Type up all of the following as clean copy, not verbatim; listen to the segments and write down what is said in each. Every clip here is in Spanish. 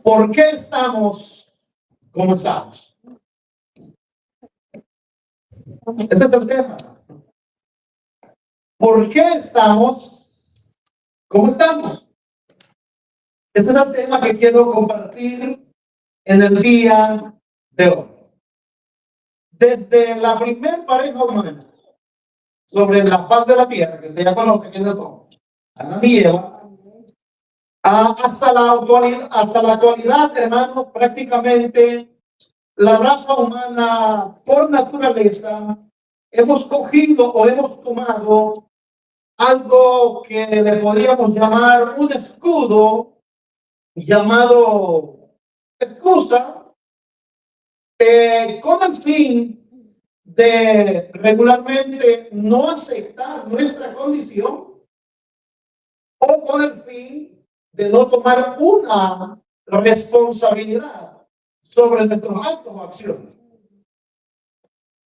¿Por qué estamos como estamos? Ese es el tema. ¿Por qué estamos como estamos? Ese es el tema que quiero compartir en el día de hoy. Desde la primera pareja humana sobre la faz de la tierra, que usted ya conoce quiénes son, Adán y Eva, hasta la actualidad, hermanos, prácticamente la raza humana por naturaleza hemos cogido o hemos tomado algo que le podríamos llamar un escudo llamado excusa, con el fin de regularmente no aceptar nuestra condición o con el fin de no tomar una responsabilidad sobre nuestros actos o acciones.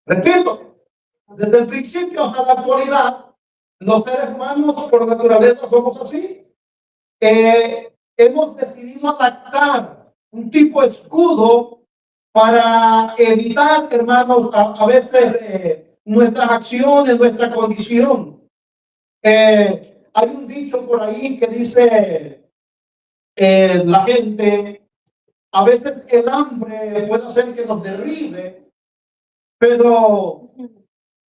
Repito, desde el principio hasta la actualidad, los seres humanos por naturaleza somos así. Hemos decidido adaptar un tipo de escudo para evitar, hermanos, a veces nuestras acciones, nuestra condición. Hay un dicho por ahí que dice, la gente, a veces el hambre puede hacer que nos derribe, pero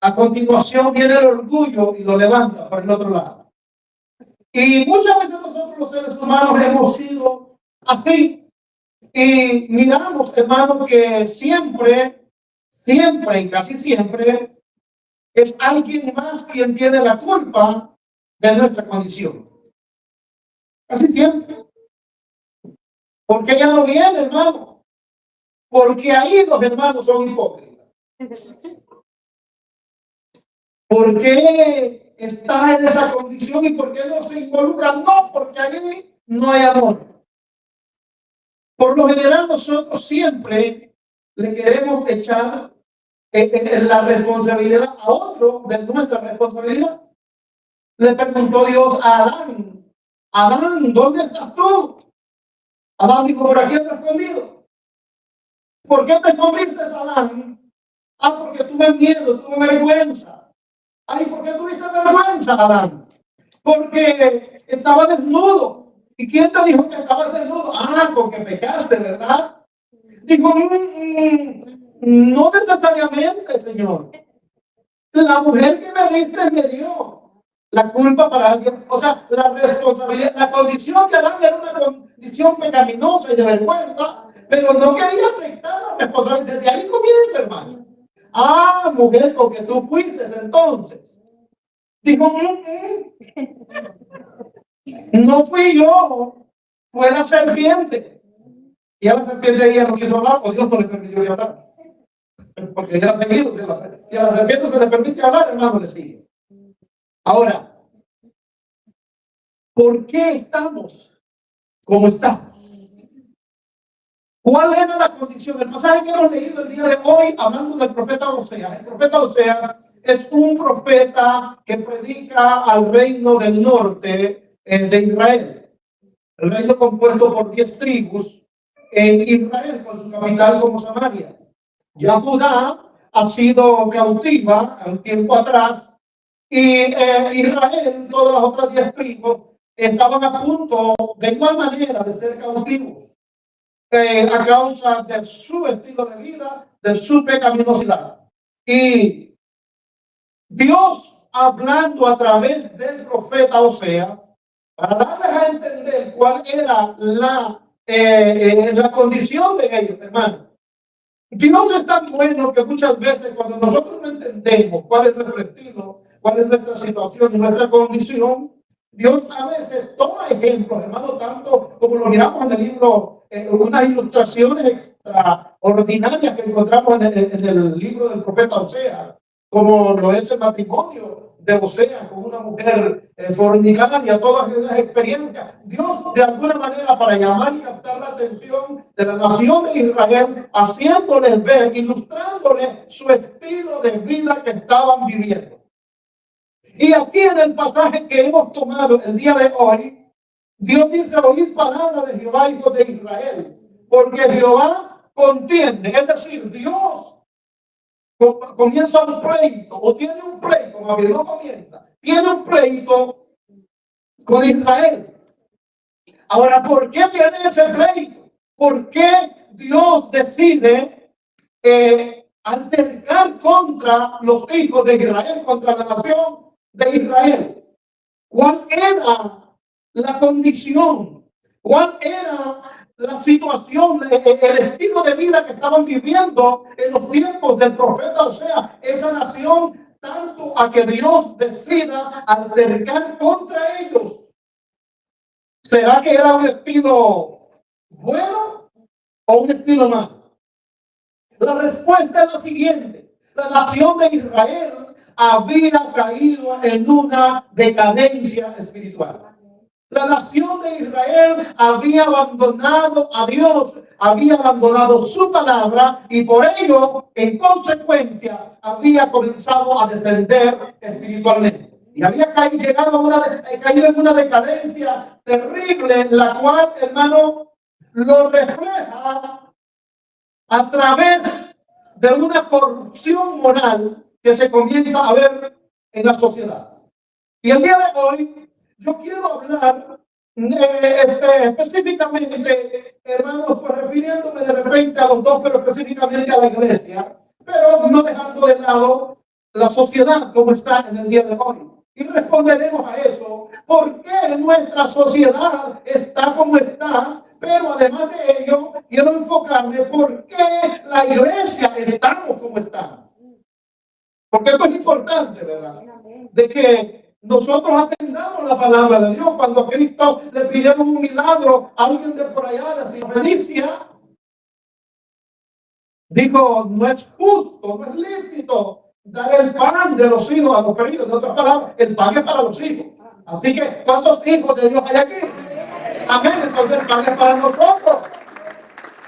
a continuación viene el orgullo y lo levanta por el otro lado. Y muchas veces nosotros los seres humanos hemos sido así. Y miramos, hermano, que siempre y casi siempre es alguien más quien tiene la culpa de nuestra condición. Casi siempre. ¿Por qué ya no viene, hermano? Porque ahí los hermanos son hipócritas. ¿Por qué está en esa condición y por qué no se involucra? No, porque ahí no hay amor. Por lo general nosotros siempre le queremos echar la responsabilidad a otro de nuestra responsabilidad. Le preguntó Dios a Adán, Adán, ¿dónde estás tú? Adán dijo, por aquí estoy escondido. ¿Por qué te escondiste, Adán? Porque tuve miedo, tuve vergüenza. Ay, ¿por qué tuviste vergüenza, Adán? Porque estaba desnudo. ¿Y quién te dijo que estabas desnudo? Porque pecaste, ¿verdad? Dijo, no necesariamente, Señor. La mujer que me diste me dio la culpa para alguien. O sea, la responsabilidad, la condición de Adán era una condición pecaminosa y de vergüenza, pero no quería aceptar la responsabilidad. Desde ahí comienza, hermano. Mujer, porque tú fuiste entonces. Dijo, no fui yo, fue la serpiente. Y a la serpiente ella no quiso hablar, o Dios no le permitió hablar. Porque ella era seguido, si a la serpiente se le permite hablar, hermano, le sigue. Ahora, ¿por qué estamos como estamos? ¿Cuál era la condición? El pasaje que hemos leído el día de hoy, hablando del profeta Oseas. El profeta Oseas es un profeta que predica al reino del norte de Israel. El reino compuesto por 10 tribus en Israel, con su capital como Samaria. Ya Judá ha sido cautiva un tiempo atrás y Israel, todas las otras 10 tribus, estaban a punto de igual manera de ser cautivos a causa de su estilo de vida, de su pecaminosidad. Y Dios, hablando a través del profeta Oseas, para darles a entender cuál era la condición de ellos, hermano. Dios es tan bueno que muchas veces cuando nosotros no entendemos cuál es nuestro estilo, cuál es nuestra situación y nuestra condición, Dios a veces toma ejemplos, hermano, tanto como lo miramos en el libro, unas ilustraciones extraordinarias que encontramos en el libro del profeta Oseas, como lo es el matrimonio de Oseas con una mujer fornicaria, todas esas experiencias. Dios, de alguna manera, para llamar y captar la atención de la nación de Israel, haciéndoles ver, ilustrándoles su estilo de vida que estaban viviendo. Y aquí en el pasaje que hemos tomado el día de hoy, Dios dice: oíd palabra de Jehová, hijos de Israel, porque Jehová contiende. Es decir, Dios comienza un pleito, o tiene un pleito, más bien no comienza, tiene un pleito con Israel. Ahora, ¿por qué tiene ese pleito? ¿Por qué Dios decide altercar contra los hijos de Israel, contra la nación de Israel? ¿Cuál era la condición? ¿Cuál era la situación, el estilo de vida que estaban viviendo en los tiempos del profeta? O sea, esa nación, tanto a que Dios decida altercar contra ellos. ¿Será que era un estilo bueno o un estilo malo? La respuesta es la siguiente: la nación de Israel había caído en una decadencia espiritual. La nación de Israel había abandonado a Dios, había abandonado su palabra, y por ello, en consecuencia, había comenzado a descender espiritualmente. Y había caído en una decadencia terrible, la cual, hermano, lo refleja a través de una corrupción moral que se comienza a ver en la sociedad. Y el día de hoy yo quiero hablar específicamente, hermanos, pues refiriéndome de repente a los dos, pero específicamente a la iglesia, pero no dejando de lado la sociedad como está en el día de hoy. Y responderemos a eso: ¿por qué nuestra sociedad está como está? Pero además de ello, quiero enfocarme por qué la iglesia estamos como estamos. Porque esto es importante, ¿verdad? De que nosotros atendamos la palabra de Dios. Cuando a Cristo le pidieron un milagro a alguien de por allá de Sirofenicia, dijo: no es justo, no es lícito dar el pan de los hijos a los perdidos. En otras palabras, el pan es para los hijos. Así que, ¿cuántos hijos de Dios hay aquí? Amén. Entonces el pan es para nosotros.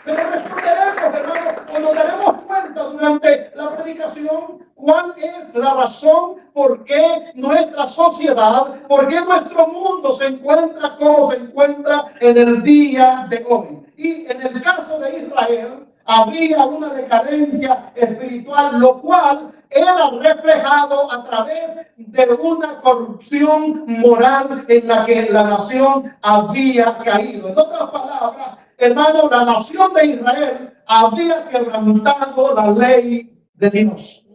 Pero responderemos, hermanos, o nos daremos cuenta durante la predicación cuál es la razón por qué nuestra sociedad, por qué nuestro mundo se encuentra como se encuentra en el día de hoy. Y en el caso de Israel, había una decadencia espiritual, lo cual era reflejado a través de una corrupción moral en la que la nación había caído. En otras palabras, hermano, la nación de Israel había quebrantado la ley de Dios.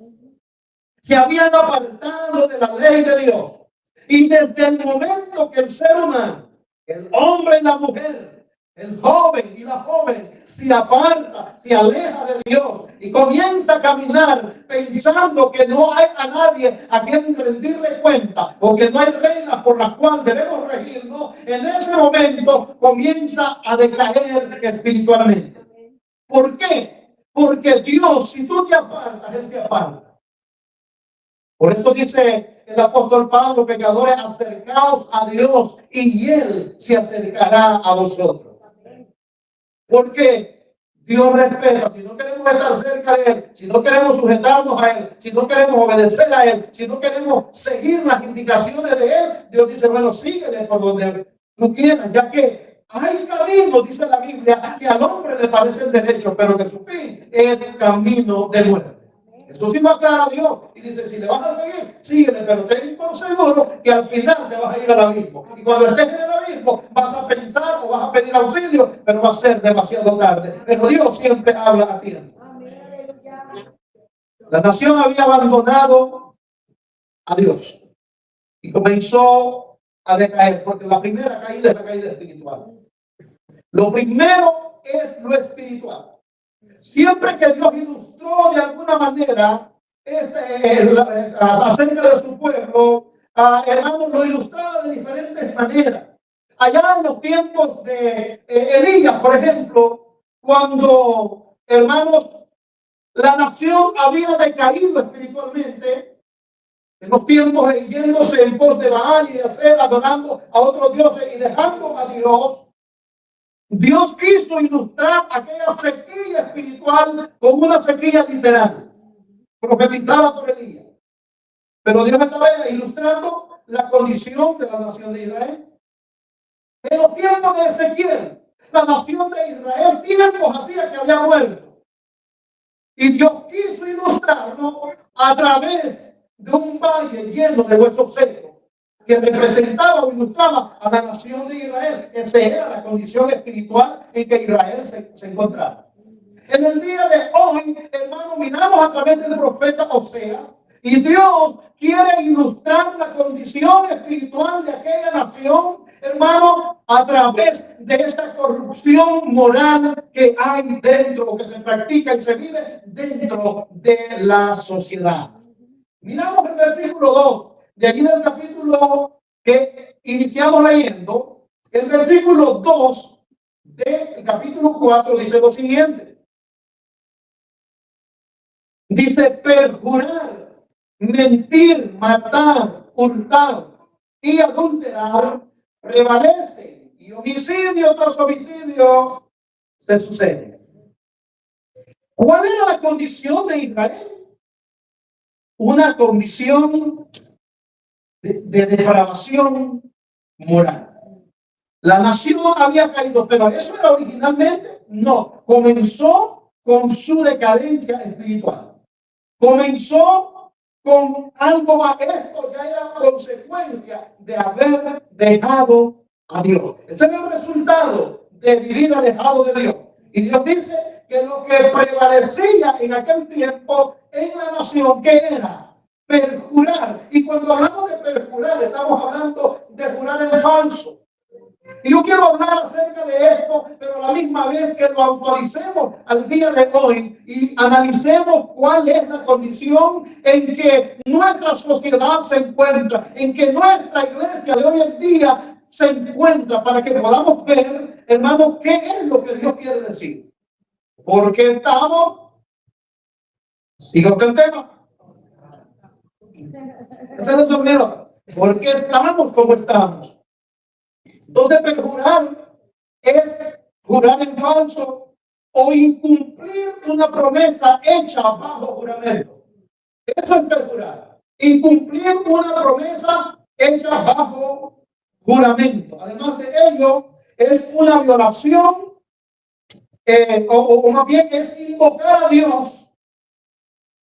Se habían apartado de la ley de Dios. Y desde el momento que el ser humano, el hombre y la mujer, el joven y la joven, se aparta, se aleja de Dios y comienza a caminar pensando que no hay a nadie a quien rendirle cuenta, o que no hay reglas por las cuales debemos regirnos, en ese momento comienza a decaer espiritualmente. ¿Por qué? Porque Dios, si tú te apartas, Él se aparta. Por eso dice el apóstol Pablo: pecadores, acercaos a Dios y Él se acercará a vosotros. Porque Dios respeta. Si no queremos estar cerca de Él, si no queremos sujetarnos a Él, si no queremos obedecer a Él, si no queremos seguir las indicaciones de Él, Dios dice: bueno, síguele por donde tú quieras, ya que hay caminos, dice la Biblia, que al hombre le parecen derechos, pero que su fin es camino de muerte. Eso sí lo aclara Dios y dice: si le vas a seguir, síguele, pero ten por seguro que al final te vas a ir al abismo. Y cuando estés en el abismo, vas a pensar o vas a pedir auxilio, pero va a ser demasiado tarde. Pero Dios siempre habla a tiempo. La nación había abandonado a Dios y comenzó a decaer, porque la primera caída es la caída espiritual. Lo primero es lo espiritual. Siempre que Dios ilustró de alguna manera acerca de su pueblo, hermanos, lo ilustraba de diferentes maneras. Allá en los tiempos de Elías, por ejemplo, cuando, hermanos, la nación había decaído espiritualmente, en los tiempos de yéndose en pos de Baal y de Acera, adorando a otros dioses y dejando a Dios, Dios quiso ilustrar aquella sequía espiritual con una sequía literal, profetizada por Elías. Pero Dios estaba ilustrando la condición de la nación de Israel. En los tiempos de Ezequiel, la nación de Israel, tiempos hacía que había muerto. Y Dios quiso ilustrarlo a través de un valle lleno de huesos secos, que representaba o ilustraba a la nación de Israel. Esa era la condición espiritual en que Israel se encontraba. En el día de hoy, hermano, miramos a través del profeta Oseas, y Dios quiere ilustrar la condición espiritual de aquella nación, hermano, a través de esa corrupción moral que hay dentro, o que se practica y se vive dentro de la sociedad. Miramos el versículo 2, de allí del capítulo que iniciamos leyendo. El versículo 2 del capítulo 4 dice lo siguiente. Dice: perjurar, mentir, matar, hurtar y adulterar prevalece, y homicidio tras homicidio se sucede. ¿Cuál era la condición de Israel? Una condición de depravación moral. La nación había caído, pero eso era originalmente, no. Comenzó con su decadencia espiritual. Comenzó con algo más. Esto ya era consecuencia de haber dejado a Dios. Ese era el resultado de vivir alejado de Dios. Y Dios dice que lo que prevalecía en aquel tiempo en la nación, ¿qué era? Perjurar. Y cuando hablamos de perjurar, estamos hablando de jurar en falso. Y yo quiero hablar acerca de esto, pero a la misma vez que lo actualicemos al día de hoy y analicemos cuál es la condición en que nuestra sociedad se encuentra, en que nuestra iglesia de hoy en día se encuentra, para que podamos ver, hermanos, qué es lo que Dios quiere decir. Porque estamos, sigo con el tema. Ese es el miedo. Porque estamos como estamos. Entonces, perjurar es jurar en falso o incumplir una promesa hecha bajo juramento. Eso es perjurar. Incumplir una promesa hecha bajo juramento. Además de ello, es una violación, o más bien es invocar a Dios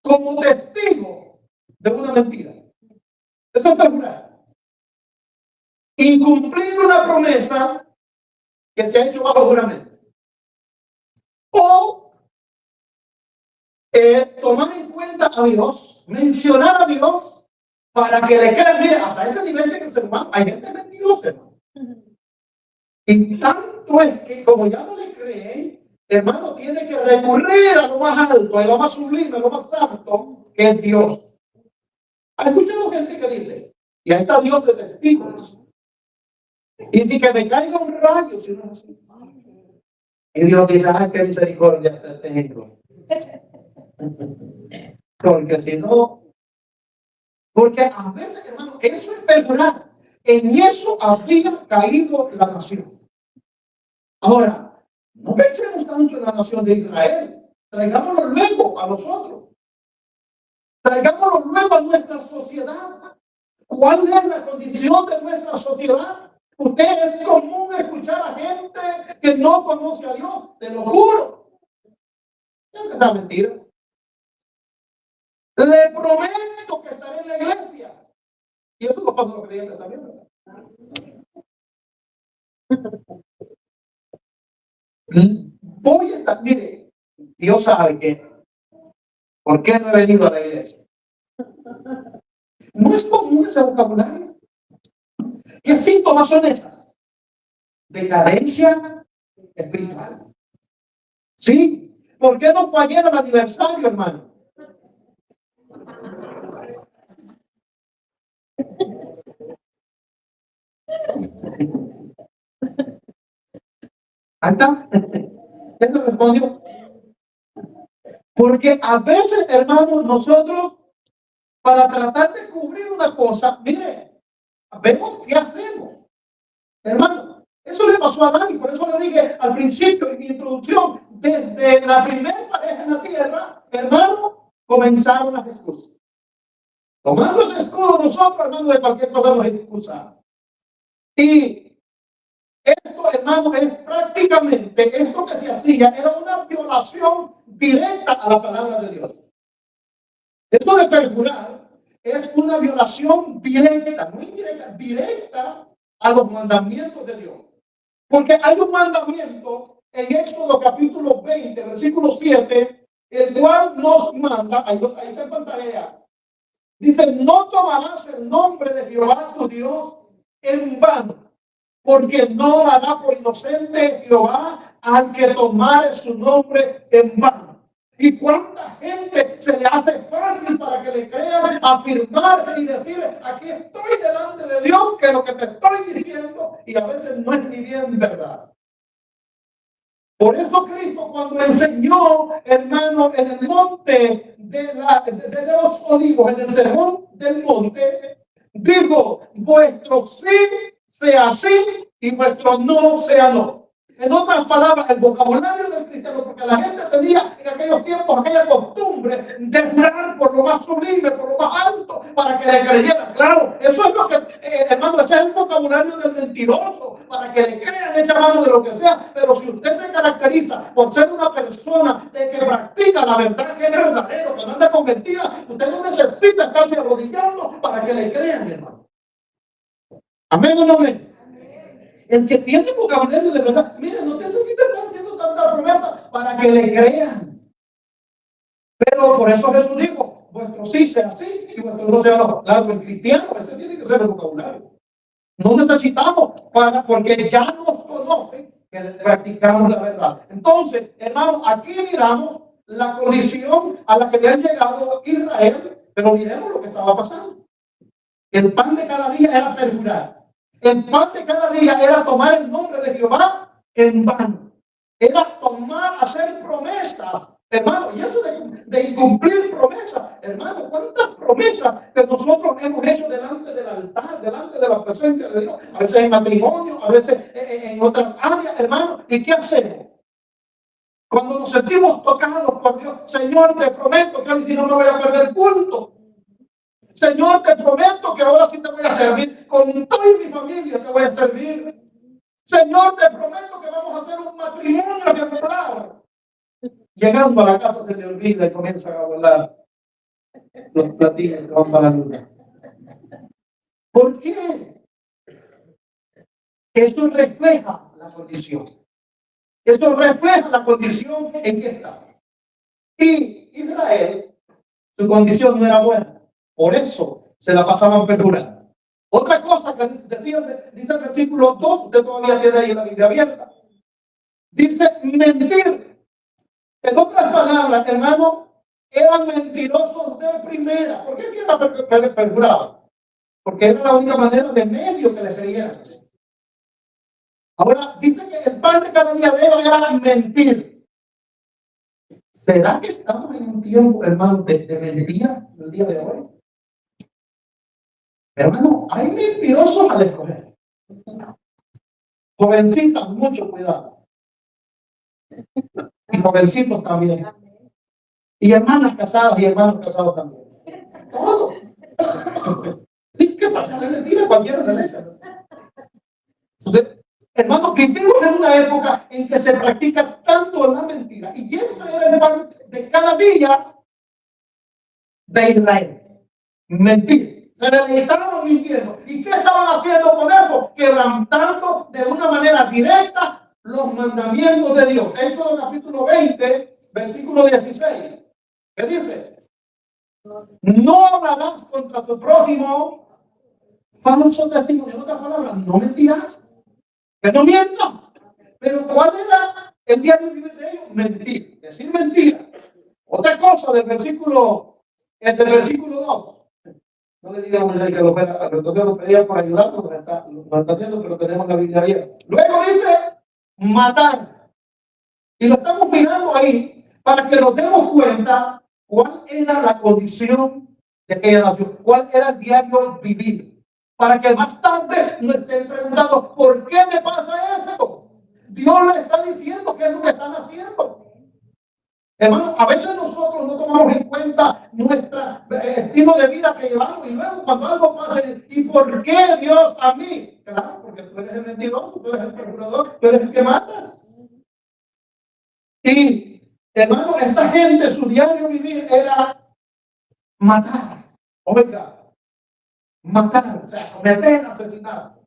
como testigo de una mentira. Eso es perjurar. Incumplir una promesa que se ha hecho bajo juramento. O tomar en cuenta a Dios, mencionar a Dios para que le crean. Mire, hasta ese nivel que el ser humano, hay gente mentirosa, hermano. Y tanto es que como ya no le creen, hermano, tiene que recurrir a lo más alto, a lo más sublime, a lo más santo, que es Dios. ¿Ha escuchado gente que dice: y ahí está Dios de testigos? Y si que me caiga un rayo, si no es así. Y Dios dice: ¡ay, qué misericordia te tengo! Porque si no, porque a veces, hermano, eso es perjurar. En eso había caído la nación. Ahora, no pensemos tanto en la nación de Israel. Traigámoslo luego a nosotros. Traigámoslo luego a nuestra sociedad. ¿Cuál es la condición de nuestra sociedad? Usted, es común escuchar a gente que no conoce a Dios, te lo juro. ¿Qué es esa mentira? Le prometo que estaré en la iglesia. Y eso lo pasa a los creyentes también, ¿verdad? Voy a estar, mire, Dios sabe que, ¿por qué no he venido a la iglesia? No es común ese vocabulario. ¿Qué síntomas son esas? Decadencia espiritual. ¿Sí? ¿Por qué no fue ayer el aniversario, hermano? Ahí está. Eso respondió. Porque a veces, hermanos, nosotros, para tratar de cubrir una cosa, mire, vemos qué hacemos. Hermano, eso le pasó a Adán, por eso le dije al principio en mi introducción, desde la primera pareja en la tierra, hermano, comenzaron las excusas. Tomando ese escudo, nosotros, hermano, de cualquier cosa nos excusamos. Y Esto, hermano, es prácticamente, esto que se hacía era una violación directa a la palabra de Dios. Esto de perjurar es una violación directa, no indirecta, directa a los mandamientos de Dios. Porque hay un mandamiento en Éxodo capítulo 20, versículo 7, el cual nos manda, ahí está en pantalla, dice: no tomarás el nombre de Jehová tu Dios en vano, porque no dará por inocente Jehová al que tomare su nombre en vano. ¿Y cuánta gente se le hace fácil para que le crean, afirmar y decir: aquí estoy delante de Dios, que lo que te estoy diciendo, y a veces no es ni bien verdad? Por eso Cristo, cuando enseñó, hermano, en el monte de los olivos, en el sermón del monte, dijo: vuestro sí sea sí y vuestro no sea no. En otras palabras, el vocabulario del cristiano, porque la gente tenía en aquellos tiempos aquella costumbre de jurar por lo más sublime, por lo más alto, para que le creyeran. Claro, eso es lo que, hermano, ese es el vocabulario del mentiroso, para que le crean ese mano de lo que sea. Pero si usted se caracteriza por ser una persona de que practica la verdad, que es verdadero, que no anda con mentiras, usted no necesita estarse arrodillando para que le crean, hermano. Amén o no amén. El que tiene vocabulario de verdad, mire, no necesita estar haciendo tanta promesa para que le crean. Pero por eso Jesús dijo: vuestro sí sea sí y vuestro no sea no. Claro, el cristiano, ese tiene que ser el vocabulario. No necesitamos, porque ya nos conocen que practicamos la verdad. Entonces, hermano, aquí miramos la condición a la que había llegado Israel, pero miremos lo que estaba pasando. El pan de cada día era perjurar. El pan de cada día era tomar el nombre de Jehová en vano. Era hacer promesas, hermano. Y eso de incumplir promesas, hermano, ¿cuántas promesas que nosotros hemos hecho delante del altar, delante de la presencia de Dios? A veces en matrimonio, a veces en otras áreas, hermano. ¿Y qué hacemos? Cuando nos sentimos tocados por Dios: Señor, te prometo que hoy no me voy a perder culto. Señor, te prometo que ahora sí te voy a servir. Con toda mi familia te voy a servir. Señor, te prometo que vamos a hacer un matrimonio ejemplar. Llegando a la casa se le olvida y comienzan a volar los platillos que van para la luna. ¿Por qué? Eso refleja la condición. Eso refleja la condición en que está. Y Israel, su condición no era buena. Por eso se la pasaban perjurando. Otra cosa que decía, dice el versículo 2, usted todavía tiene ahí la Biblia abierta. Dice mentir. En otras palabras, hermano, eran mentirosos de primera. ¿Por qué la perjuraban? Porque era la única manera de medio que le creían. Ahora, dice que el pan de cada día de ellos era mentir. ¿Será que estamos en un tiempo, hermano, de mentira el día de hoy? Hermano, hay mentirosos al escoger. Jovencitas, mucho cuidado. Y jovencitos también. Y hermanas casadas y hermanos casados también. Todo. Sí, ¿qué pasa? La mentira cualquiera se deja. Entonces, hermanos, vivimos en una época en que se practica tanto la mentira. Y ese era el pan de cada día de Israel. Mentir. Se estaban mintiendo. ¿Y qué estaban haciendo con eso? Quebrantando de una manera directa los mandamientos de Dios. Éxodo capítulo 20, versículo 16. ¿Qué dice? No hablarás contra tu prójimo falso testimonio. En otras palabras, no mentirás. Que no mientan. Pero ¿cuál era el diario vivir de ellos? Mentir. Decir mentira. Otra cosa del versículo 2. No le digamos que lo pedía por ayudarnos, lo está haciendo, pero tenemos la Biblia abierta. Luego dice matar. Y lo estamos mirando ahí para que nos demos cuenta cuál era la condición de aquella nación, cuál era el diario vivir. Para que más tarde nos estén preguntando: ¿por qué me pasa esto? Dios le está diciendo qué es lo que están haciendo. Hermanos, a veces nosotros no tomamos en cuenta nuestro estilo de vida que llevamos, y luego cuando algo pasa: ¿y por qué Dios a mí? Claro, porque tú eres el mentiroso, tú eres el procurador, tú eres el que matas. Y, hermano, esta gente, su diario vivir era matar. Oiga, matar, o sea, cometer asesinatos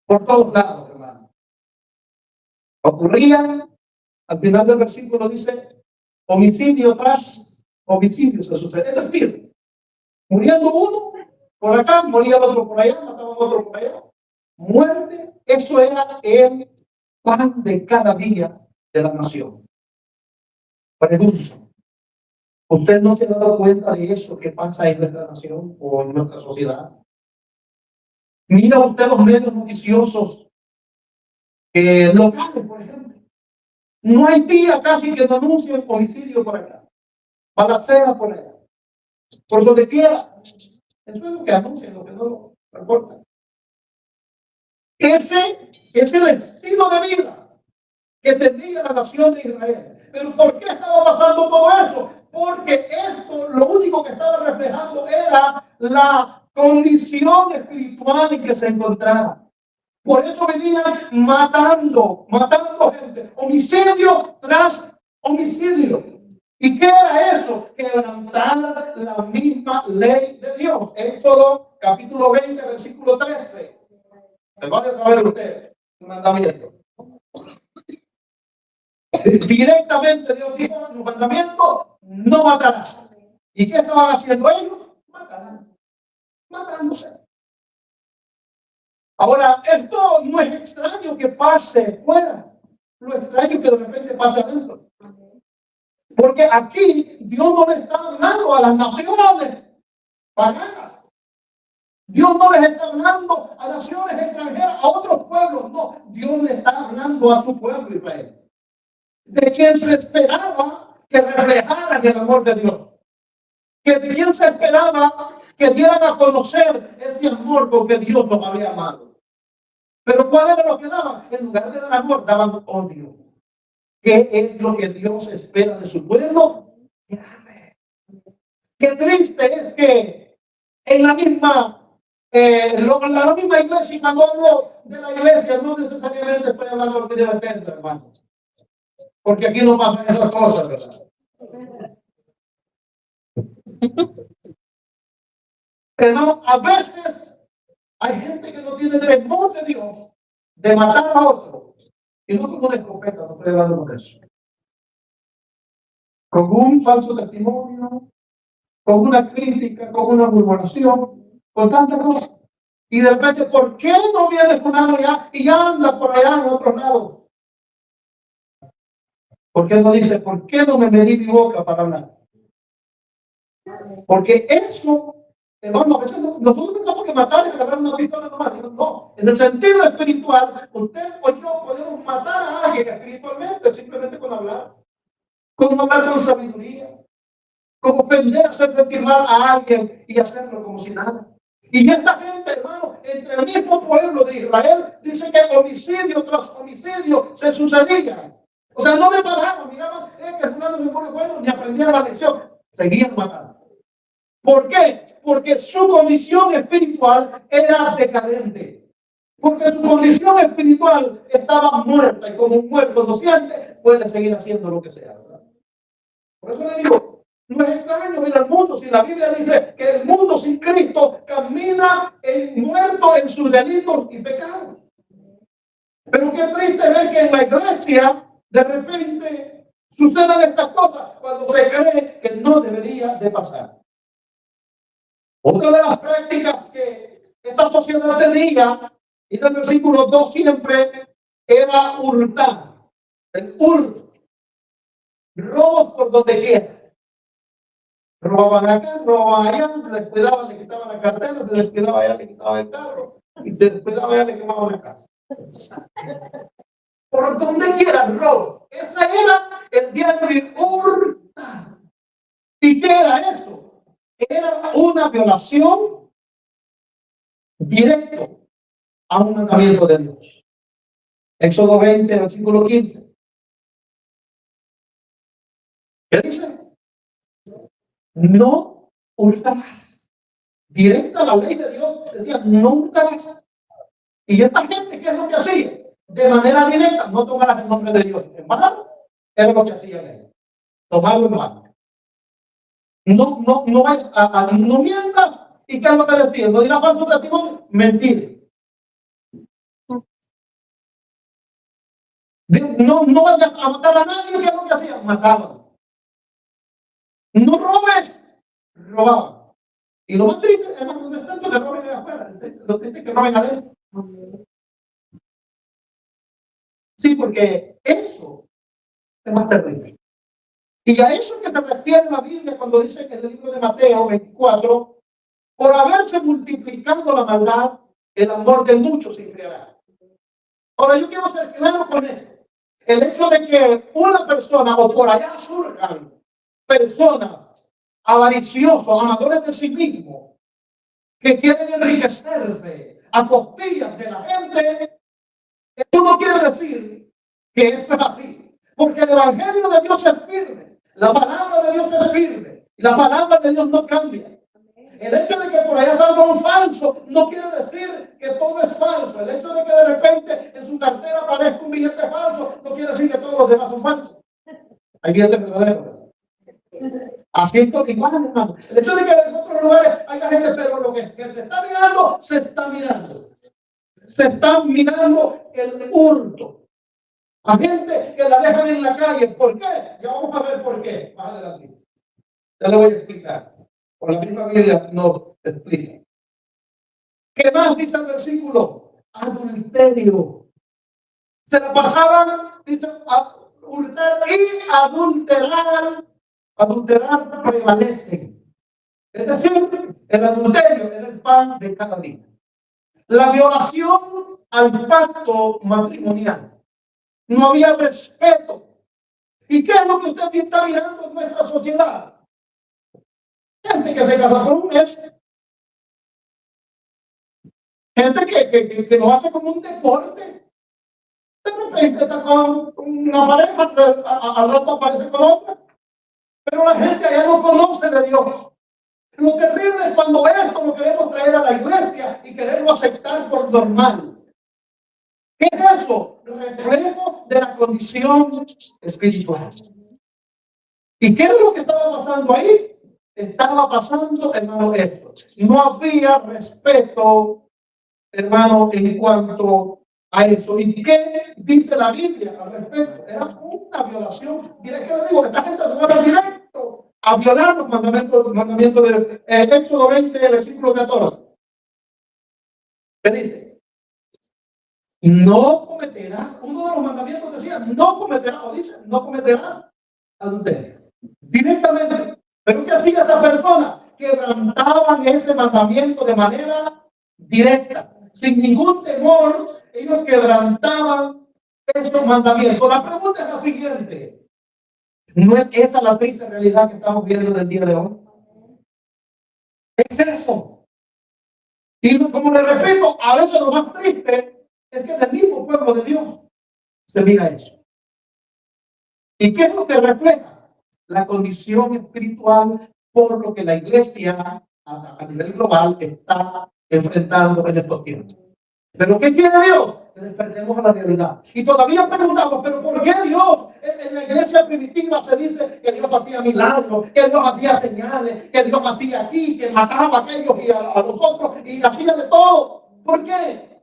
por todos lados, hermano. Ocurría, al final del versículo dice, homicidio tras homicidio se sucede. Es decir, muriendo uno por acá, moría el otro por allá, mataban a otro por allá. Muerte, eso era el pan de cada día de la nación. Pregunta, ¿usted no se ha dado cuenta de eso que pasa en nuestra nación o en nuestra sociedad? Mira usted los medios noticiosos locales, por ejemplo. No hay día casi que no anuncien homicidio por acá, balacera por allá, por donde quiera. Eso es lo que anuncian, lo que no lo reportan. Ese es el estilo de vida que tenía la nación de Israel. Pero ¿por qué estaba pasando todo eso? Porque esto, lo único que estaba reflejando era la condición espiritual en que se encontraba. Por eso venían matando gente, homicidio tras homicidio. ¿Y qué era eso? Quebrantar la misma ley de Dios. Éxodo capítulo 20, versículo 13. Se van a saber ustedes el mandamiento. Directamente Dios dijo en un mandamiento, no matarás. ¿Y qué estaban haciendo ellos? Matándose. Ahora, esto no es extraño que pase fuera. Lo extraño es que de repente pase adentro. Porque aquí Dios no le está hablando a las naciones paganas. Dios no les está hablando a naciones extranjeras, a otros pueblos. No, Dios le está hablando a su pueblo Israel. De quien se esperaba que reflejaran el amor de Dios. Que de quien se esperaba que dieran a conocer ese amor con que Dios los había amado. Pero ¿cuál era lo que daban? En lugar de dar amor, daban odio. ¿Qué es lo que Dios espera de su pueblo? Qué triste es que en la misma iglesia, cuando hablo de la iglesia, no necesariamente estoy hablando de Bethesda, hermano. Porque aquí no pasan esas cosas, ¿verdad? Hermano, a veces hay gente que no tiene el temor de Dios de matar a otro. Y no con una escopeta, no estoy hablando de eso. Con un falso testimonio, con una crítica, con una murmuración, con tantas cosas. Y de repente, ¿por qué no viene fulano ya y anda por allá en otros lados? ¿Por qué no dice, por qué no me medí mi boca para hablar? Porque eso, hermano, a veces nosotros pensamos que matar es agarrar una pistola nomás. No, en el sentido espiritual, usted o yo podemos matar a alguien espiritualmente simplemente con hablar. Con hablar con sabiduría. Con ofender, hacer sentir mal a alguien y hacerlo como si nada. Y esta gente, hermano, entre el mismo pueblo de Israel, dice que homicidio tras homicidio se sucedía. O sea, no me paraban, miraban, que fulano se pone bueno, ni aprendían la lección. Seguían matando. ¿Por qué? Porque su condición espiritual era decadente. Porque su condición espiritual estaba muerta. Y como un muerto no siente, puede seguir haciendo lo que sea, ¿verdad? Por eso le digo, no es extraño ver al mundo si la Biblia dice que el mundo sin Cristo camina muerto en sus delitos y pecados. Pero qué triste ver que en la iglesia de repente sucedan estas cosas cuando se cree que no debería de pasar. Otra de las prácticas que esta sociedad tenía, y del versículo 2 siempre, era hurtar. El hurto. Robos por donde quiera. Robaban acá, robaban allá, se descuidaban, le quitaban la cartera, se descuidaba allá, le quitaban el carro, y se descuidaba allá, le quemaban la casa. Por donde quiera, robos. Ese era el día de hurtar. ¿Y qué era eso? Era una violación directa a un mandamiento de Dios. Éxodo 20, versículo 15. ¿Qué dice? No hurtarás. Directa a la ley de Dios decía, no hurtarás. Y esta gente, ¿qué es lo que hacía? De manera directa, no tomaras el nombre de Dios en vano, era lo que hacían ellos. Tomarlo en vano. No mientas. ¿Y qué es lo que decían? No dirá falso testimonio. Mentir. No vayas a matar a nadie. ¿Qué es lo que hacían? Mataban. No robes. Robaban. Y lo más triste, hermano, no es tanto que roben afuera, lo triste es que roben adentro. Sí, porque eso es más terrible. Y a eso es que se refiere la Biblia cuando dice en el libro de Mateo 24, por haberse multiplicado la maldad, el amor de muchos se enfriará. Ahora yo quiero ser claro con esto. El hecho de que una persona o por allá surjan personas avariciosos, amadores de sí mismos, que quieren enriquecerse a costillas de la gente, eso no quiere decir que esto es así. Porque el Evangelio de Dios es firme. La palabra de Dios es firme. La palabra de Dios no cambia. El hecho de que por allá salga un falso no quiere decir que todo es falso. El hecho de que de repente en su cartera aparezca un billete falso no quiere decir que todos los demás son falsos. Hay billetes verdaderos. Así es porque igual, hermano. El hecho de que en otros lugares haya gente, pero lo que se está mirando, se está mirando. Se está mirando el hurto. A gente que la dejan en la calle. ¿Por qué? Ya vamos a ver por qué. Más adelante. Ya le voy a explicar. Por la misma Biblia nos explica. ¿Qué más dice el versículo? Adulterio. Se la pasaban, dice, hurtar y adulterar. Adulterar prevalece. Es decir, el adulterio era el pan de cada día. La violación al pacto matrimonial. No había respeto. ¿Y qué es lo que usted está mirando en nuestra sociedad? Gente que se casa por un mes. Gente que lo hace como un deporte. De repente está con una pareja, al rato aparece con otra. Pero la gente allá no conoce de Dios. Lo terrible es cuando esto lo queremos traer a la iglesia y quererlo aceptar por normal. ¿Qué es eso? Reflejo de la condición espiritual. ¿Y qué es lo que estaba pasando ahí? Estaba pasando, hermano, eso. No había respeto, hermano, en cuanto a eso. ¿Y qué dice la Biblia al respecto? Era una violación. Diré que le digo, esta gente se va directo a violar los mandamientos de Éxodo 20, versículo 14. ¿Qué dice? No cometerás, uno de los mandamientos decía, no cometerás, o dice, no cometerás adulterio. Directamente. Pero ¿qué hacía esta persona? Quebrantaban ese mandamiento de manera directa. Sin ningún temor, ellos quebrantaban esos mandamientos. La pregunta es la siguiente. ¿No es esa la triste realidad que estamos viendo en el día de hoy? Es eso. Y como le repito, a veces lo más triste es que del mismo pueblo de Dios se mira eso. ¿Y qué es lo que refleja? La condición espiritual por lo que la iglesia a nivel global está enfrentando en estos tiempos. ¿Pero qué quiere Dios? Que despertemos a la realidad. Y todavía preguntamos, ¿pero por qué Dios? En la iglesia primitiva se dice que Dios hacía milagros, que Dios hacía señales, que Dios hacía aquí, que mataba a aquellos y a los otros, y hacía de todo. ¿Por qué?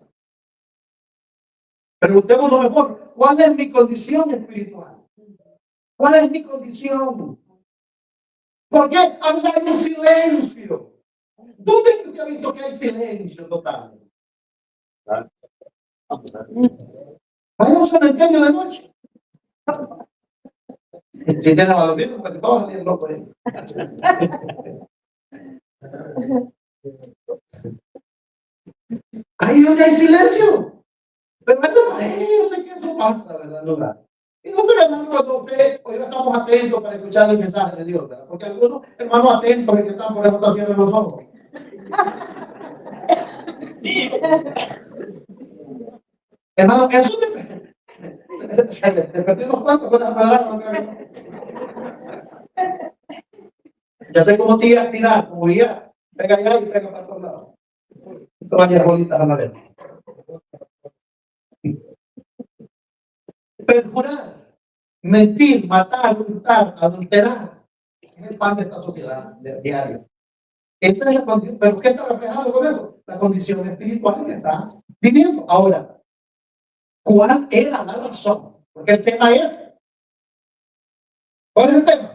Preguntemos lo mejor, ¿cuál es mi condición espiritual? ¿Cuál es mi condición? ¿Por qué a veces hay un silencio? ¿Dónde usted ha visto que hay silencio total? Hay un cementerio de noche. Si tiene a los viejos, pues todos los locos ahí. Ahí donde hay silencio. Pero eso parece que eso pasa, ¿verdad? Lugar. Y no estoy hablando cuando usted, hoy estamos atentos para escuchar el mensaje de Dios, ¿verdad? Porque algunos hermanos atentos que están por eso está haciendo los ojos. Hermano, eso depende. Depende unos cuantos con las palabras. Ya sé cómo tirar, como guía. Pega allá y pega para todos lados. Todas las bolitas a la vez. perjurar, mentir, matar, hurtar, adulterar. Es el pan de esta sociedad del diario. Esa es la condición. ¿Pero qué está reflejando con eso? La condición espiritual que está viviendo. Ahora, ¿cuál era la razón? Porque el tema es, ¿cuál es el tema?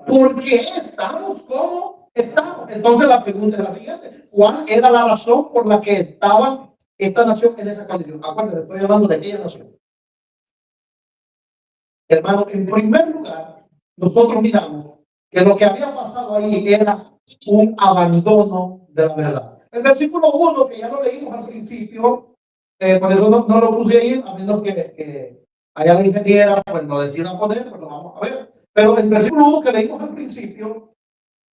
¿Por qué estamos como estamos? Entonces la pregunta es la siguiente: ¿cuál era la razón por la que estaba esta nación en esa condición? Acuérdense, estoy hablando de aquella nación. Hermano, en primer lugar, nosotros miramos que lo que había pasado ahí era un abandono de la verdad. El versículo 1, que ya lo leímos al principio, por eso no lo puse ahí, a menos que haya alguien que quiera, pues lo decida poner, pues lo vamos a ver. Pero el versículo 1 que leímos al principio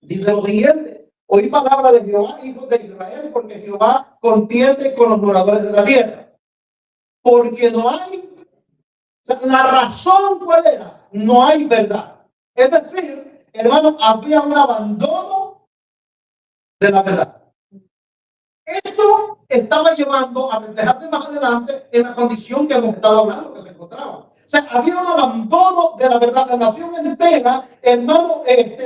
dice lo siguiente: oí palabra de Jehová, hijos de Israel, porque Jehová contiende con los moradores de la tierra. Porque no hay, la razón cuál era, no hay verdad. Es decir, hermano, había un abandono de la verdad. Esto estaba llevando a reflejarse más adelante en la condición que hemos estado hablando que se encontraba. O sea, había un abandono de la verdad. La nación entera, hermano,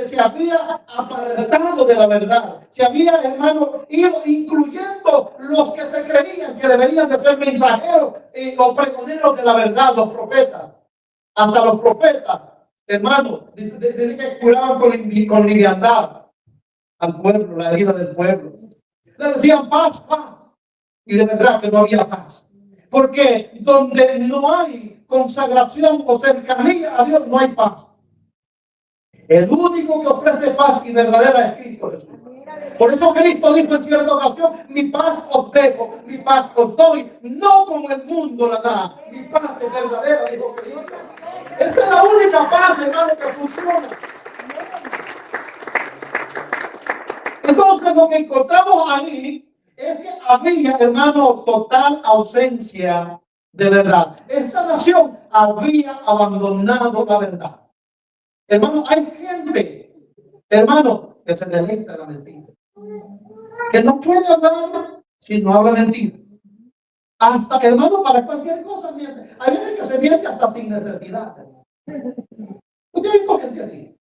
se había apartado de la verdad. Se había, hermano, ido, incluyendo los que se creían que deberían de ser mensajeros o pregoneros de la verdad, los profetas. Hasta los profetas, hermano, dice que curaban con liviandad al pueblo, la herida del pueblo. Le decían paz, paz. Y de verdad que no había paz. Porque donde no hay consagración o cercanía a Dios, no hay paz. El único que ofrece paz y verdadera es Cristo Jesús. Por eso Cristo dijo en cierta ocasión: mi paz os dejo, mi paz os doy, no como el mundo la da. Mi paz es verdadera, dijo Cristo. Esa es la única paz, hermano, que funciona. Entonces lo que encontramos ahí es que había, hermano, total ausencia de verdad. Esta nación había abandonado la verdad. Hermano, hay gente, hermano, que se deleita en la mentira, que no puede hablar si no habla mentira. Hasta, hermano, para cualquier cosa miente. Hay veces que se miente hasta sin necesidad. ¿Usted ha visto gente así?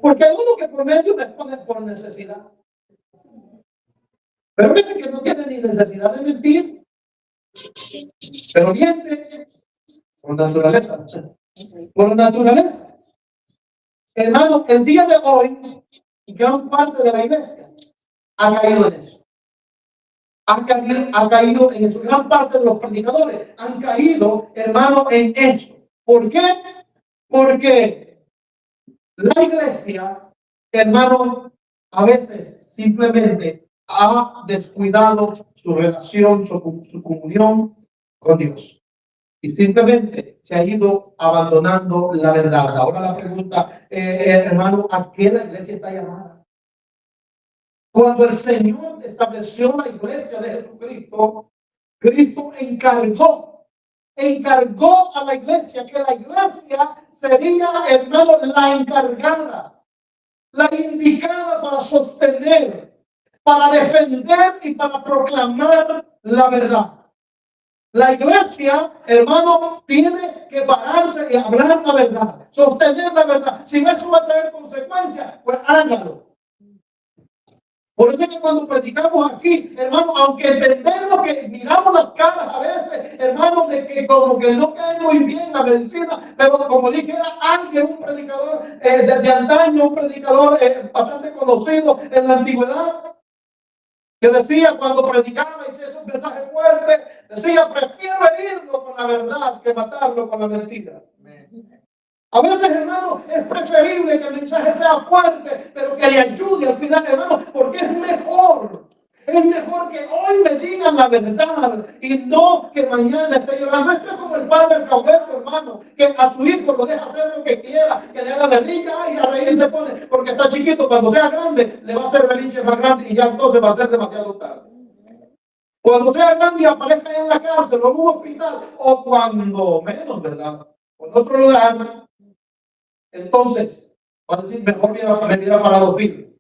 Porque hay uno que por medio responde por necesidad. Pero a veces que no tiene ni necesidad de mentir, pero miente por naturaleza. Por naturaleza. Hermano, el día de hoy, gran parte de la iglesia ha caído en eso. Ha caído en eso. Gran parte de los predicadores han caído, hermano, en eso. ¿Por qué? Porque la iglesia, hermano, a veces simplemente ha descuidado su relación, su comunión con Dios. Y simplemente se ha ido abandonando la verdad. Ahora la pregunta, hermano, ¿a qué la iglesia está llamada? Cuando el Señor estableció la iglesia de Jesucristo, Cristo encargó a la iglesia que la iglesia sería, hermano, la encargada, la indicada para sostener, para defender y para proclamar la verdad. La iglesia, hermano, tiene que pararse y hablar la verdad, sostener la verdad. Si eso va a traer consecuencias, pues hágalo. Por eso es que cuando predicamos aquí, hermano, aunque entendemos que miramos las caras a veces, hermano, de que como que no cae muy bien la medicina, pero como dije, era alguien, un predicador de antaño, un predicador bastante conocido en la antigüedad, que decía cuando predicaba y hacía esos mensajes fuertes, decía: prefiero herirlo con la verdad que matarlo con la mentira. A veces, hermano, es preferible que el mensaje sea fuerte, pero que le ayude al final, hermano, porque es mejor. Es mejor que hoy me digan la verdad y no que mañana esté llorando. Esto es como el padre alcahuete, hermano, que a su hijo lo deja hacer lo que quiera, que le haga berrinche, y a reír se pone, porque está chiquito. Cuando sea grande, le va a hacer berrinche más grande y ya entonces va a ser demasiado tarde. Cuando sea grande y aparezca en la cárcel o en un hospital, o cuando menos, ¿verdad? O en otro lugar, entonces, va a decir: mejor me hubiera parado firme.